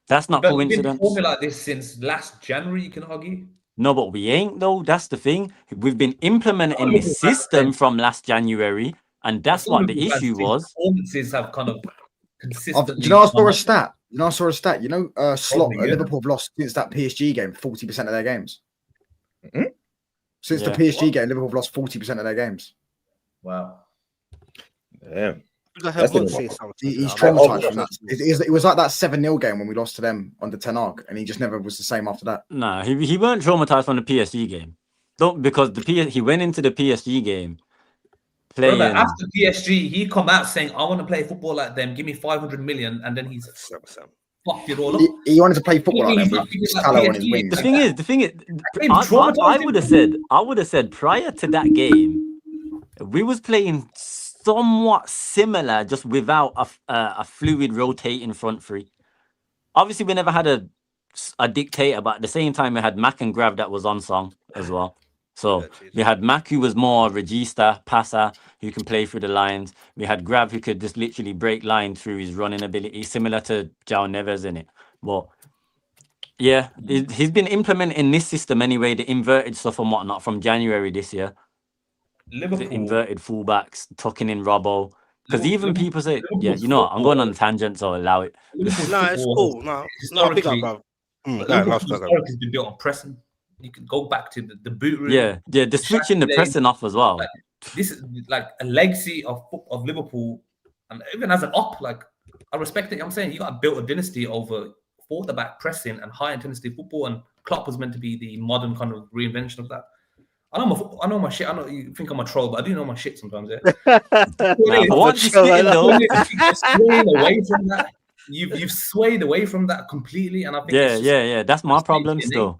That's not coincidence.
We've been performing like this since last January, you can argue.
No, but we ain't though. That's the thing. We've been implementing this system from last January, and that's what the issue was.
Performances have kind of consistently.
Do you know I saw a stat? You know, Slot Liverpool have lost since that PSG game 40% of their games.
Mm-hmm.
Since the PSG game, Liverpool have lost 40% of their games.
Wow.
Damn.
He's traumatized from that. It was like that 7-0 game when we lost to them under Ten Hag, and he just never was the same after that.
Nah, he weren't traumatized from the PSG game. don't because he went into the PSG game playing.
Brother, after PSG, he come out saying, "I want to play football like them. Give me 500 million," and then he's fucked it all up.
He wanted to play football like them with Salah on his wings.
The thing is, I would have said prior to that game, we was playing somewhat similar, just without a fluid rotating front three. Obviously, we never had a dictator, but at the same time, we had Mac and Grav that was on song as well. So we had Mac, who was more regista, passer, who can play through the lines. We had Grav, who could just literally break line through his running ability, similar to João Neves in it. But yeah, he's been implementing this system anyway, the inverted stuff and whatnot from January this year.
Liverpool.
The inverted fullbacks, tucking in Robbo. Because even people say, yeah, you know what, I'm going on a tangent, so allow it.
No, it's cool. No, big up, bro.
Historically, has been built on pressing. You can go back to the boot room.
Yeah, the switching the pressing off as well.
Like, this is like a legacy of Liverpool, and even as an op, like I respect it. I'm saying you got to build a dynasty over quarterback pressing and high intensity football, and Klopp was meant to be the modern kind of reinvention of that. I know my shit. I know you think I'm a troll, but I do know my shit sometimes. Yeah. Swaying away from that. You've swayed away from that completely, and I think
yeah. That's my problem still.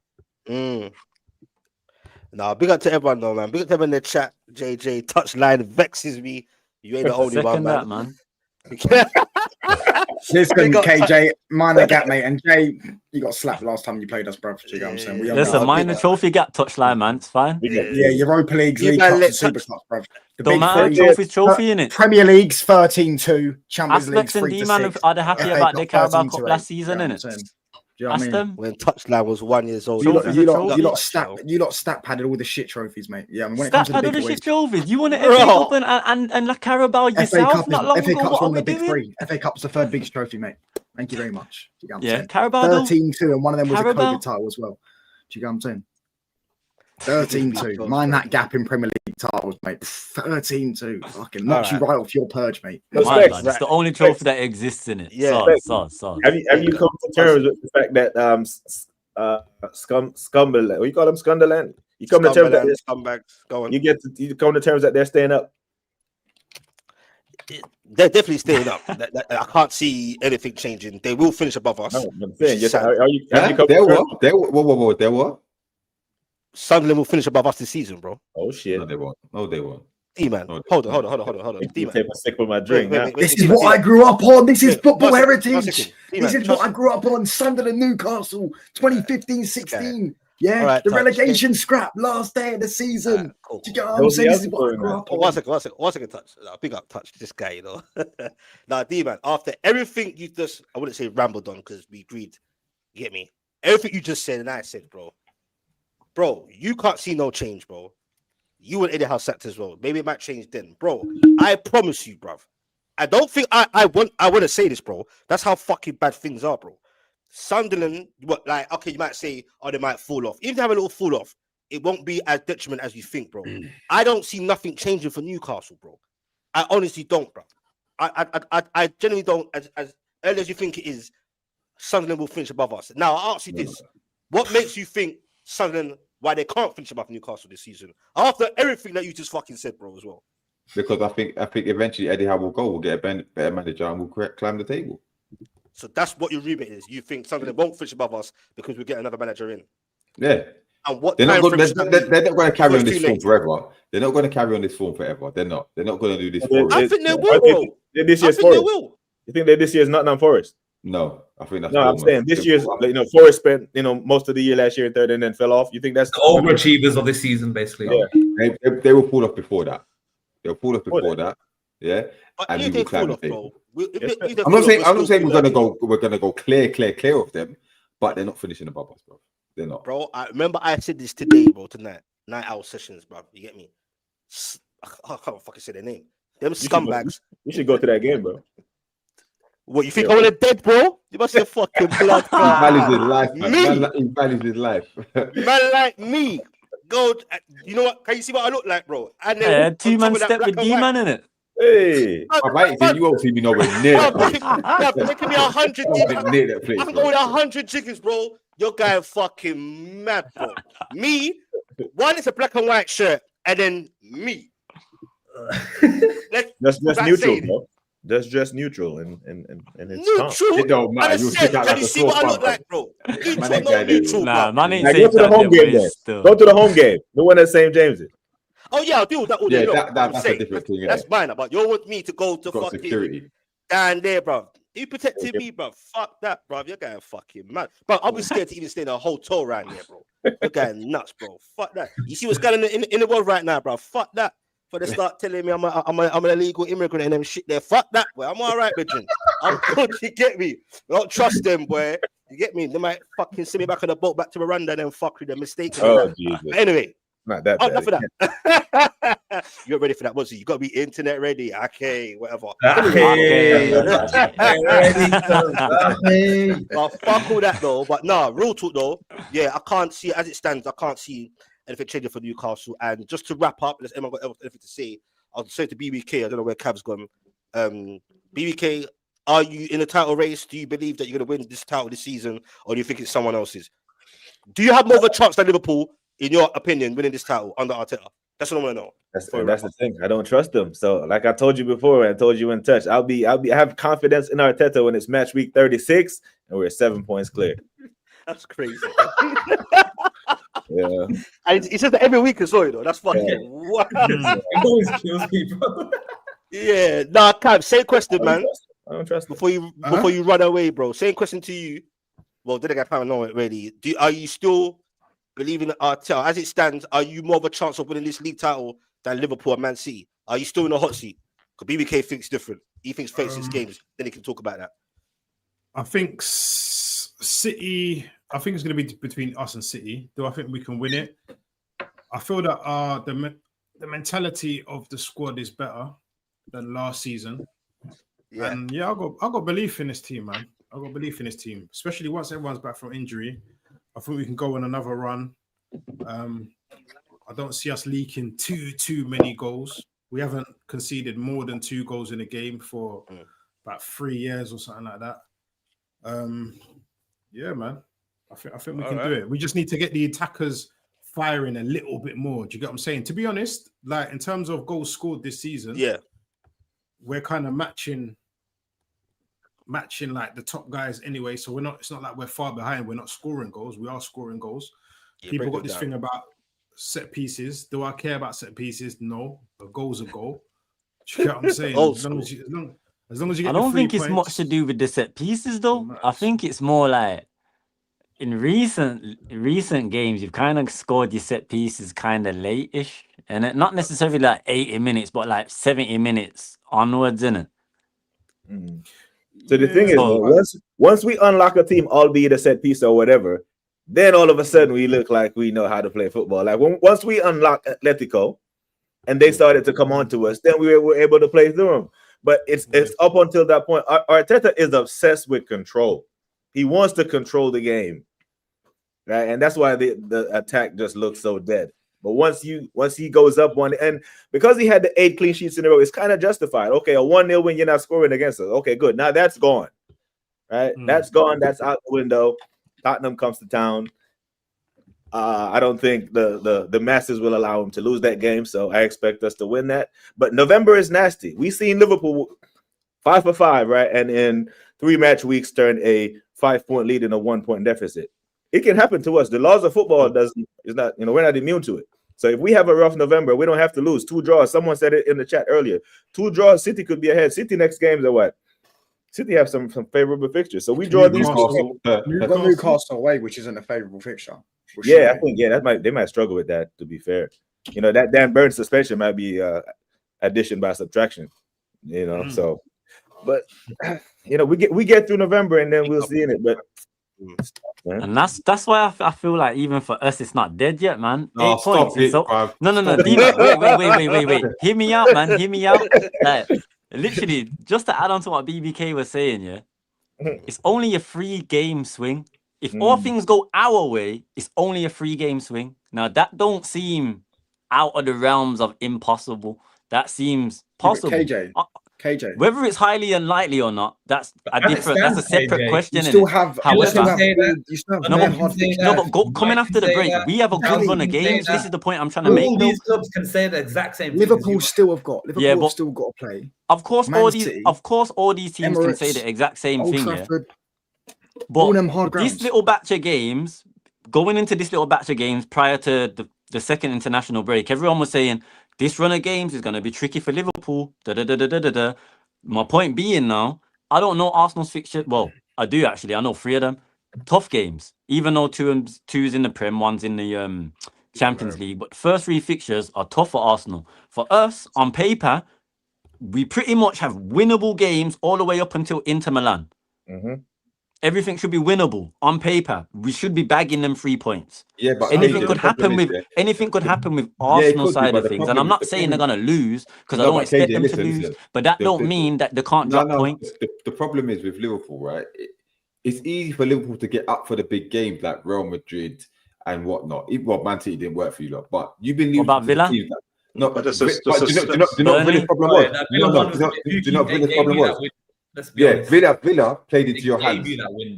Nah, big up to everyone though, man. Big up to everyone in the chat. JJ touchline vexes me. You ain't the only one, man.
Listen, KJ, minor gap, mate. And Jay, you got slapped last time you played us, bro. You know what I'm saying?
Listen, minor trophy gap touchline, man. It's fine.
Yeah, Europa Leagues, League Cups, and Super Cups, bro.
Don't matter, trophy in it.
Premier Leagues 13-2, Champions League 3-6.
D-man are they happy about their Carabao Cup last season, innit?
Do you know what I mean?
Them when touchline was 1 year old.
You lot stat padded all the shit trophies, mate. Yeah, when it comes to the big
shit trophies, you want to FA Cup and La Carabao yourself?
FA Cup's one of the big three. FA Cup's the third biggest trophy, mate. Thank you very much. You know
yeah, Carabao
13-2, and one of them was a COVID title as well. Do you know what I'm saying? 13-2. Mind that gap in Premier League titles, mate. 13-2. Fucking knocks you right off your purge, mate.
It's the only trophy that exists in it.
Yeah.
So.
Have you come to terms with the fact that Scumberland, what you call them, Scunderland? You come to terms that
scumbags going.
You come to terms that they're staying up.
They're definitely staying up. I can't see anything changing. They will finish above us.
No, I'm saying,
There what?
Sunderland will finish above us this season, bro.
Oh shit!
No, they won't.
D-man, hold on.
D-man. Take a sip of my drink.
This is what I grew up on. This is football heritage. This is what I grew up on. Sunderland, Newcastle, 2015-16. Yeah, right, the relegation scrap last day of the season. Cool. Do you get what I'm saying? This is what I grew up on.
One second, touch. Big up, touch. This guy, you know. Now, D-man, after everything you just, I wouldn't say rambled on because we agreed. You get me? Everything you just said and I said, Bro, you can't see no change, bro. You and Eddie Howe sacked as well. Maybe it might change then, bro. I promise you, bro. I don't think I want to say this, bro. That's how fucking bad things are, bro. Sunderland, okay, you might say, they might fall off. Even if they have a little fall off, it won't be as detriment as you think, bro. I don't see nothing changing for Newcastle, bro. I honestly don't, bro. I genuinely don't. As early as you think it is, Sunderland will finish above us. Now, I'll ask you this: what makes you think Sunderland, why they can't finish above Newcastle this season after everything that you just fucking said, bro, as well?
Because I think eventually Eddie Howe will go. We'll get a better manager and we'll climb the table.
So that's what your remit is. You think Sunderland won't finish above us because we get another manager in?
Yeah.
And what
they're not going to carry on this form forever. They're not going to carry on this form forever. They're not. They're not going to do this.
I think they will, bro.
This year's Forest. You think that this year's Nottingham Forest?
No, I think that's.
No, I'm saying this year's, Forest spent, most of the year last year in third and then fell off. You think that's
the overachievers of this season, basically?
Yeah,
they were pulled off before that. They were pulled off before that. Yeah,
but
and we will climb the table.
I'm
not saying we're gonna go clear of them, but they're not finishing above us, bro. They're not,
bro. I remember I said this today, bro. Tonight, night owl sessions, bro. You get me? I can't fucking say their name. Them scumbags.
You should go to that game, bro.
What, you think I want to dead, bro? You must have fucking blood.
He values his life, man. He values his life.
Man like me. Go, you know what? Can you see what I look like, bro? And then
2-man step with D-man in it.
Hey,
you won't see me nowhere near that.
There can be 100
near that place.
I can go with 100 chickens, bro. You're going fucking mad, bro. Me, one is a black and white shirt, and then me.
That's neutral, bro. That's just neutral, and it's
neutral.
It don't matter. You stick out
Can
like
you
a
see what I
sore
look like, bro? Neutral, not neutral.
Nah, man ain't
go
saying
to the home game then. Go to the home game. The one at St. James's.
Oh yeah, I'll deal with that all day long.
That's a different thing.
That's mine, but you want me to go to fucking
security
down there, bro? You protecting me, bro? Fuck that, bro. You're going fucking mad, bro. I'll be scared to even stay in a hotel around here, bro. You're going nuts, bro. Fuck that. You see what's going on in the world right now, bro? Fuck that. For they start telling me I'm an illegal immigrant and them shit there. Fuck that, boy. I'm all right, bitch. I'm good. You get me? I don't trust them, boy. You get me? They might fucking send me back on the boat back to Rwanda and then fuck with the mistake.
Oh, Jesus.
Anyway.
Not that.
Enough of that. You're ready for that, was you? Got to be internet ready. Okay, whatever.
Okay.
Well, fuck all that though. But nah, real talk though. Yeah, I can't see as it stands. I can't see anything changing for Newcastle. And just to wrap up, unless anyone got anything to say, I'll say to BBK. I don't know where Cav's gone. BBK, are you in the title race? Do you believe that you're going to win this title this season, or do you think it's someone else's? Do you have more of a chance than Liverpool, in your opinion, winning this title under Arteta? That's what I want to know.
That's the thing. I don't trust them. So, like I told you before, I told you in touch. I have confidence in Arteta when it's match week 36 and we're 7 points clear.
That's crazy.
Yeah.
And he says that every week as well, you know. That's fucking wow.
It always kills people.
Yeah. Nah, Cam, same question, man.
I don't trust
before you run away, bro. Same question to you. Well, did I get time? No, really. Are you still believing in Arteta? As it stands, are you more of a chance of winning this league title than Liverpool and Man City? Are you still in the hot seat? Because BBK thinks different. He thinks 36 games. Then he can talk about that.
I think City. I think it's going to be between us and City. Do I think we can win it? I feel that the mentality of the squad is better than last season. Yeah. And yeah, I got belief in this team, man. I got belief in this team, especially once everyone's back from injury. I think we can go on another run. I don't see us leaking too many goals. We haven't conceded more than 2 goals in a game for about 3 years or something like that. Yeah, man. I think we can do it. We just need to get the attackers firing a little bit more. Do you get what I'm saying? To be honest, like in terms of goals scored this season,
yeah,
we're kind of matching like the top guys anyway. So it's not like we're far behind. We're not scoring goals. We are scoring goals. Yeah, people got this thing about set pieces. Do I care about set pieces? No. A goal's a goal. Do you get what I'm saying? As long as you get
I don't think
points,
it's much to do with the set pieces though. I think it's more like in recent games, you've kind of scored your set pieces kind of late-ish. And not necessarily like 80 minutes, but like 70 minutes onwards, innit?
So the thing is, once we unlock a team, albeit a set piece or whatever, then all of a sudden we look like we know how to play football. Like once we unlock Atletico and they started to come on to us, then we were able to play through them. But it's up until that point. Arteta is obsessed with control. He wants to control the game, right? And that's why the attack just looks so dead. But once he goes up one, and because he had the 8 clean sheets in a row, it's kind of justified. Okay, a 1-0 win, you're not scoring against us. Okay, good. Now that's gone, right? That's gone. That's out the window. Tottenham comes to town. I don't think the masses will allow him to lose that game, so I expect us to win that. But November is nasty. We've seen Liverpool 5 for 5, right? And in 3 match weeks turn a 5-point lead in a 1-point deficit. It can happen to us. The laws of football is not, we're not immune to it. So if we have a rough November, we don't have to lose 2 draws. Someone said it in the chat earlier. 2 draws, City could be ahead. City next games are what? City have some favorable fixtures. So we draw these.
We've got Newcastle away, which isn't a favorable fixture.
Yeah, I think they might struggle with that, to be fair. That Dan Burns suspension might be addition by subtraction. So but we get through November and then we'll see in it. But
and that's why I feel like even for us it's not dead yet, man.
No,
8 points. No, wait. Hear me out, man. Hear me out. Like, literally, just to add on to what BBK was saying, yeah, it's only a 3-game swing. If all things go our way, it's only a 3-game swing. Now that don't seem out of the realms of impossible. That seems possible.
KJ, KJ.
Whether it's highly unlikely or not, that's a different. That's a separate
KJ.
question.
You still have.
However,
You still have
coming after the break, we have a good run of games. This is the point I'm trying to make.
All these clubs can say the exact same thing.
Liverpool still have got. Liverpool still got to play.
Of course, all these teams can say the exact same thing.
Trafford,
but this little batch of games, going into this little batch of games prior to the second international break, everyone was saying this run of games is going to be tricky for Liverpool. My point being now, I don't know Arsenal's fixture. Well, I do actually. I know 3 of them. Tough games, even though two's in the Prem, one's in the Champions League. But the first 3 fixtures are tough for Arsenal. For us, on paper, we pretty much have winnable games all the way up until Inter Milan. Everything should be winnable on paper. We should be bagging them 3 points.
Yeah, but
anything could happen with Arsenal side of things. And I'm not saying they're gonna lose because I don't expect them to lose. But that don't mean that they can't drop points.
The problem is with Liverpool, right? It's easy for Liverpool to get up for the big games like Real Madrid and whatnot. Well, Man City didn't work for you lot, but you've been losing. What about Villa? No, but do you know what Villa's problem was? Do you know what Villa's problem was? Villa played into your hands.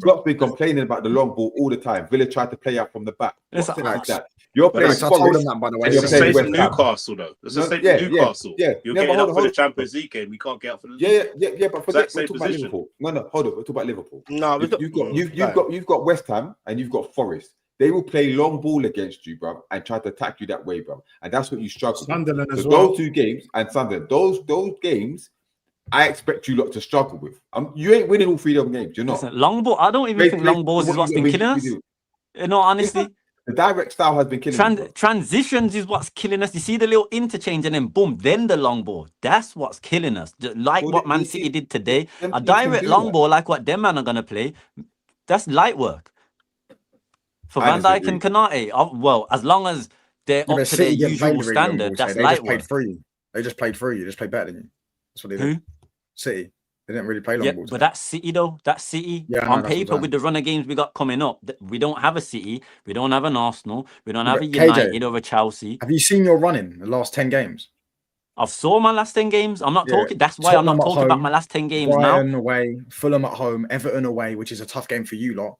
Klopp's been complaining about the long ball all the time. Villa tried to play out from the back. Like that. You're playing Forest.
By the way, it's the same for Newcastle, though. It's the same for Newcastle. You're getting up for the Champions League game. We can't get up for the
yeah. But forget we're talking about Liverpool. No, hold on. We're talking about Liverpool. No, you've got West Ham and you've got Forest. They will play long ball against you, bro, and try to attack you that way, bro. And that's what you struggle.
Sunderland
with.
As well.
Those 2 games and Sunderland, those games, I expect you lot to struggle with. You ain't winning all 3 of them games. You're not.
Listen, long ball. I don't even think long balls is what's been killing us. In all honesty,
the direct style has been killing us.
Transitions is what's killing us. You see the little interchange and then boom, then the long ball. That's what's killing us. Like what Man City did today. A direct long ball, like what them man are gonna play. That's light work for Van Dijk and Konate. Well, as long as they're up to their usual standard, that's light work.
They just played through you. They just played better than you. That's what they did. City. They didn't really play long balls.
But that's City though. That's City. On paper, with the run of games we got coming up, we don't have a City. We don't have an Arsenal. We don't have a United or a Chelsea.
Have you seen your running the last 10 games?
I've saw my last 10 games. I'm not talking. That's why I'm not talking about my last 10 games
Brighton
now.
Away, Fulham at home, Everton away, which is a tough game for you lot.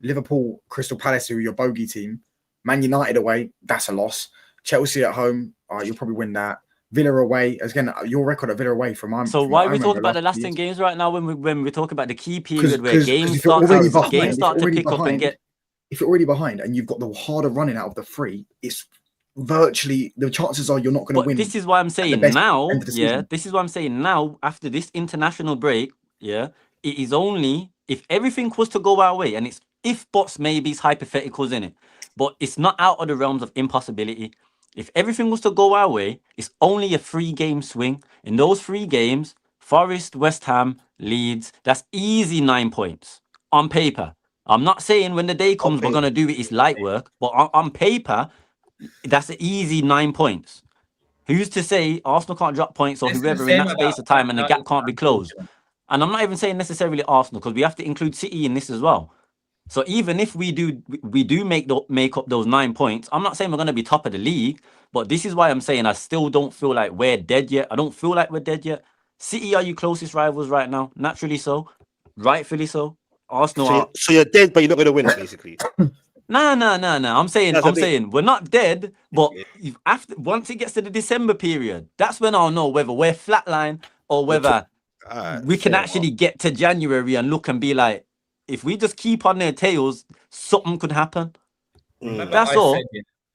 Liverpool, Crystal Palace, who are your bogey team. Man United away, that's a loss. Chelsea at home, you'll probably win that. Villa away, again, your record at Villa away
So why are we talking about the last 10 games right now when we talk about the key period where games start to pick up and get...
If you're already behind and you've got the harder running out of the 3, it's virtually, the chances are you're not going to win.
This is why I'm saying now, this is why I'm saying now, after this international break, it is only, if everything was to go our way, and it's if buts, maybes, hypotheticals in it, but it's not out of the realms of impossibility. If everything was to go our way, it's only a 3-game swing. In those 3 games, Forest, West Ham, Leeds, that's easy 9 points on paper. I'm not saying when the day comes we're going to do it, it's light work, but on paper, that's an easy 9 points. Who's to say Arsenal can't drop points or whoever in that space of time and the gap can't be closed? And I'm not even saying necessarily Arsenal because we have to include City in this as well. So even if we do make up those 9 points, I'm not saying we're going to be top of the league, but this is why I'm saying I still don't feel like we're dead yet. I don't feel like we're dead yet. City are your closest rivals right now, naturally so, rightfully so. Arsenal
so you're dead, but you're not going to win it, basically.
No. I'm saying we're not dead, but once it gets to the December period, that's when I'll know whether we're flatline or whether we can actually get to January and look and be like, if we just keep on their tails, something could happen. That's all.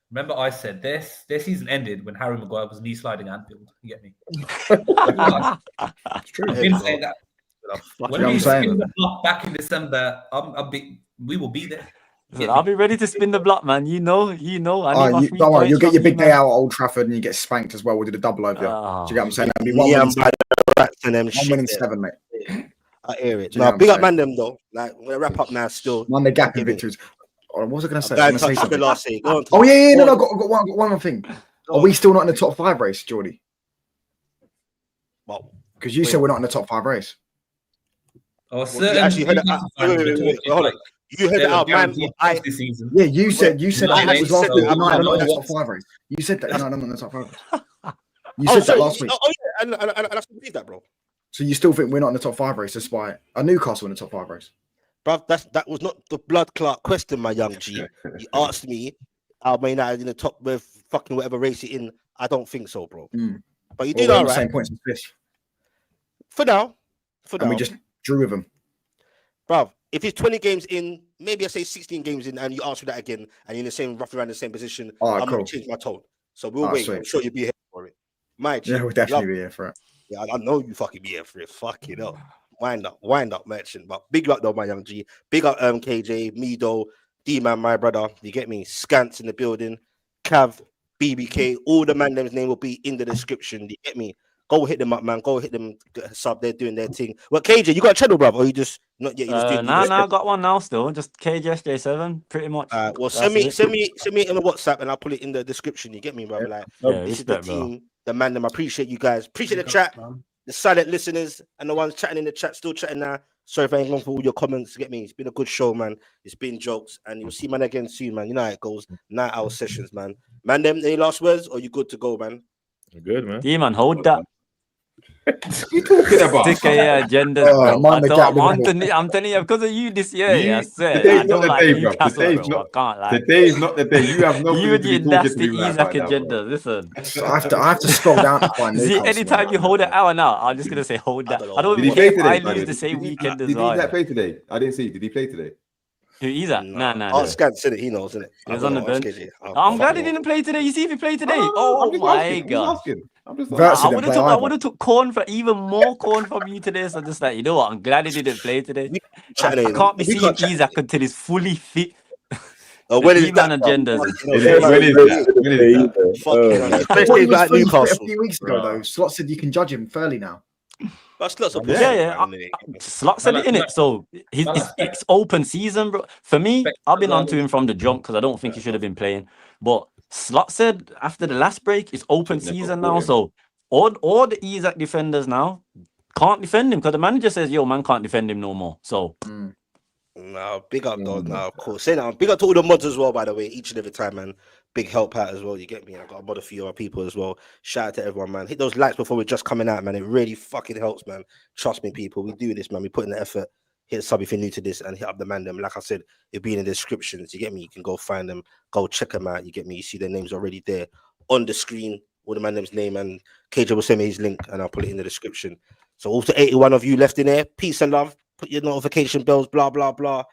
Remember, I said their season ended when Harry Maguire was knee sliding Anfield. You get me?
It's true.
I've been saying that. When we spin the block back in December, we will be there.
I'll be ready to spin the block, man. You know.
Don't worry, you'll get your big day out at Old Trafford and you get spanked as well. We'll do the double over. Do you get what I'm saying? I mean, one winning 7, mate.
I hear it. No, big up man them though. Like we'll wrap up now. Still,
man, the gap in victories. What was I going to say?
I say something.
Oh yeah. No, I got one more thing. Are we still not in the top 5 race, Geordie?
Well,
because you said we're not in the top 5 race.
Oh,
you actually heard it. Hold on. You heard it out, man.
Yeah, you said that was last week. I'm not in the top 5 race. You said that. No, I'm not in the top 5 race. You said that last week.
Oh yeah, and I still believe that, bro.
So you still think we're not in the top 5 race despite a Newcastle in the top 5 race?
Bruv, that was not the blood clot question, my young G. You asked me, are Man United in the top with fucking whatever race you're in? I don't think so, bro. But you did all right.
Same points as Fish.
For now.
And we just drew with them.
Bruv, if it's 20 games in, maybe I say 16 games in, and you answer that again, and you're in the same, roughly around the same position, I'm going to change my tone. So we'll wait. Sweet. I'm sure you'll be here for it.
Yeah, we'll definitely be here for it.
Yeah, I know you fucking be here for it. Fuck it up. Wind up, merchant. But big up though, my young G. Big up KJ, Mido, D-Man, my brother. You get me? Scants in the building. Cav, BBK, all the man names name will be in the description. You get me? Go hit them up, man. Go hit them sub. They're doing their thing. Well, KJ, you got a channel, brother? Or you just not yet? You just doing
I got one now. Still, just KJSJ7, pretty much.
Well, send me in the WhatsApp, and I'll put it in the description. You get me, brother? Like, this is the team, the man. Them. I appreciate you guys. Appreciate the chat, the silent listeners, and the ones chatting in the chat. Still chatting now. Sorry if I ain't gone for all your comments. Get me? It's been a good show, man. It's been jokes, and you'll see man again soon, man. You know how it goes. 9-hour sessions, man. Man, them any last words, or you good to go, man?
You're good, man.
Yeah, man. Hold that.
What you talking about?
Stick agendas, bro. I'm telling you, because of you this year, I said I don't like Newcastle, bro. I can't lie.
Today's not the day. You have no.
You and your nasty Isaac agenda. Listen,
I have to scroll down to find Newcastle.
See, anytime you hold an hour now, I'm just gonna say hold that. I don't care if I lose the same weekend as well.
Did he play today? I didn't see. Did he play today?
Who Isaac? Nah.
Oh, Scan said it. He knows, isn't it?
He was on the bench. I'm glad he didn't play today. You see if he played today. Oh my god. I would have took corn for even more corn from you today. So just like, you know what? I'm glad he didn't play today. I can't be seeing Isaac until he's fully fit.
When is that
agendas?
Especially about Newcastle. A few weeks ago, though, Slot said you can judge him fairly now.
Slot said it in it. So it's open season, bro. For me, I've been onto him from the jump because I don't think he should have been playing. But Slot said after the last break, it's open season now. So all the Isaac defenders now can't defend him because the manager says, "Yo, man, can't defend him no more." So.
No, big up though. No, of course. Say that. Big up to all the mods as well, by the way, each and every time, man. Big help out as well. You get me? I got a mod a few other people as well. Shout out to everyone, man. Hit those likes before we're just coming out, man. It really fucking helps, man. Trust me, people. We do this, man. We put in the effort. Hit a sub if you're new to this and hit up the man them. Like I said, it'll be in the descriptions. You get me? You can go find them, go check them out. You get me? You see their names already there on the screen. All the man them's name, and KJ will send me his link and I'll put it in the description. So all to 81 of you left in there. Peace and love. Put your notification bells, blah, blah, blah.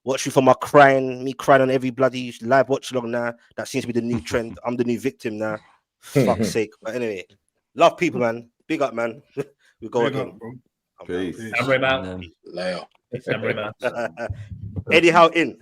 Watch you for me crying on every bloody live watch along now. That seems to be the new trend. I'm the new victim now. Fuck's sake. But anyway, love people, man. Big up, man. We go again.
Peace. Every man.
Anyhow, in.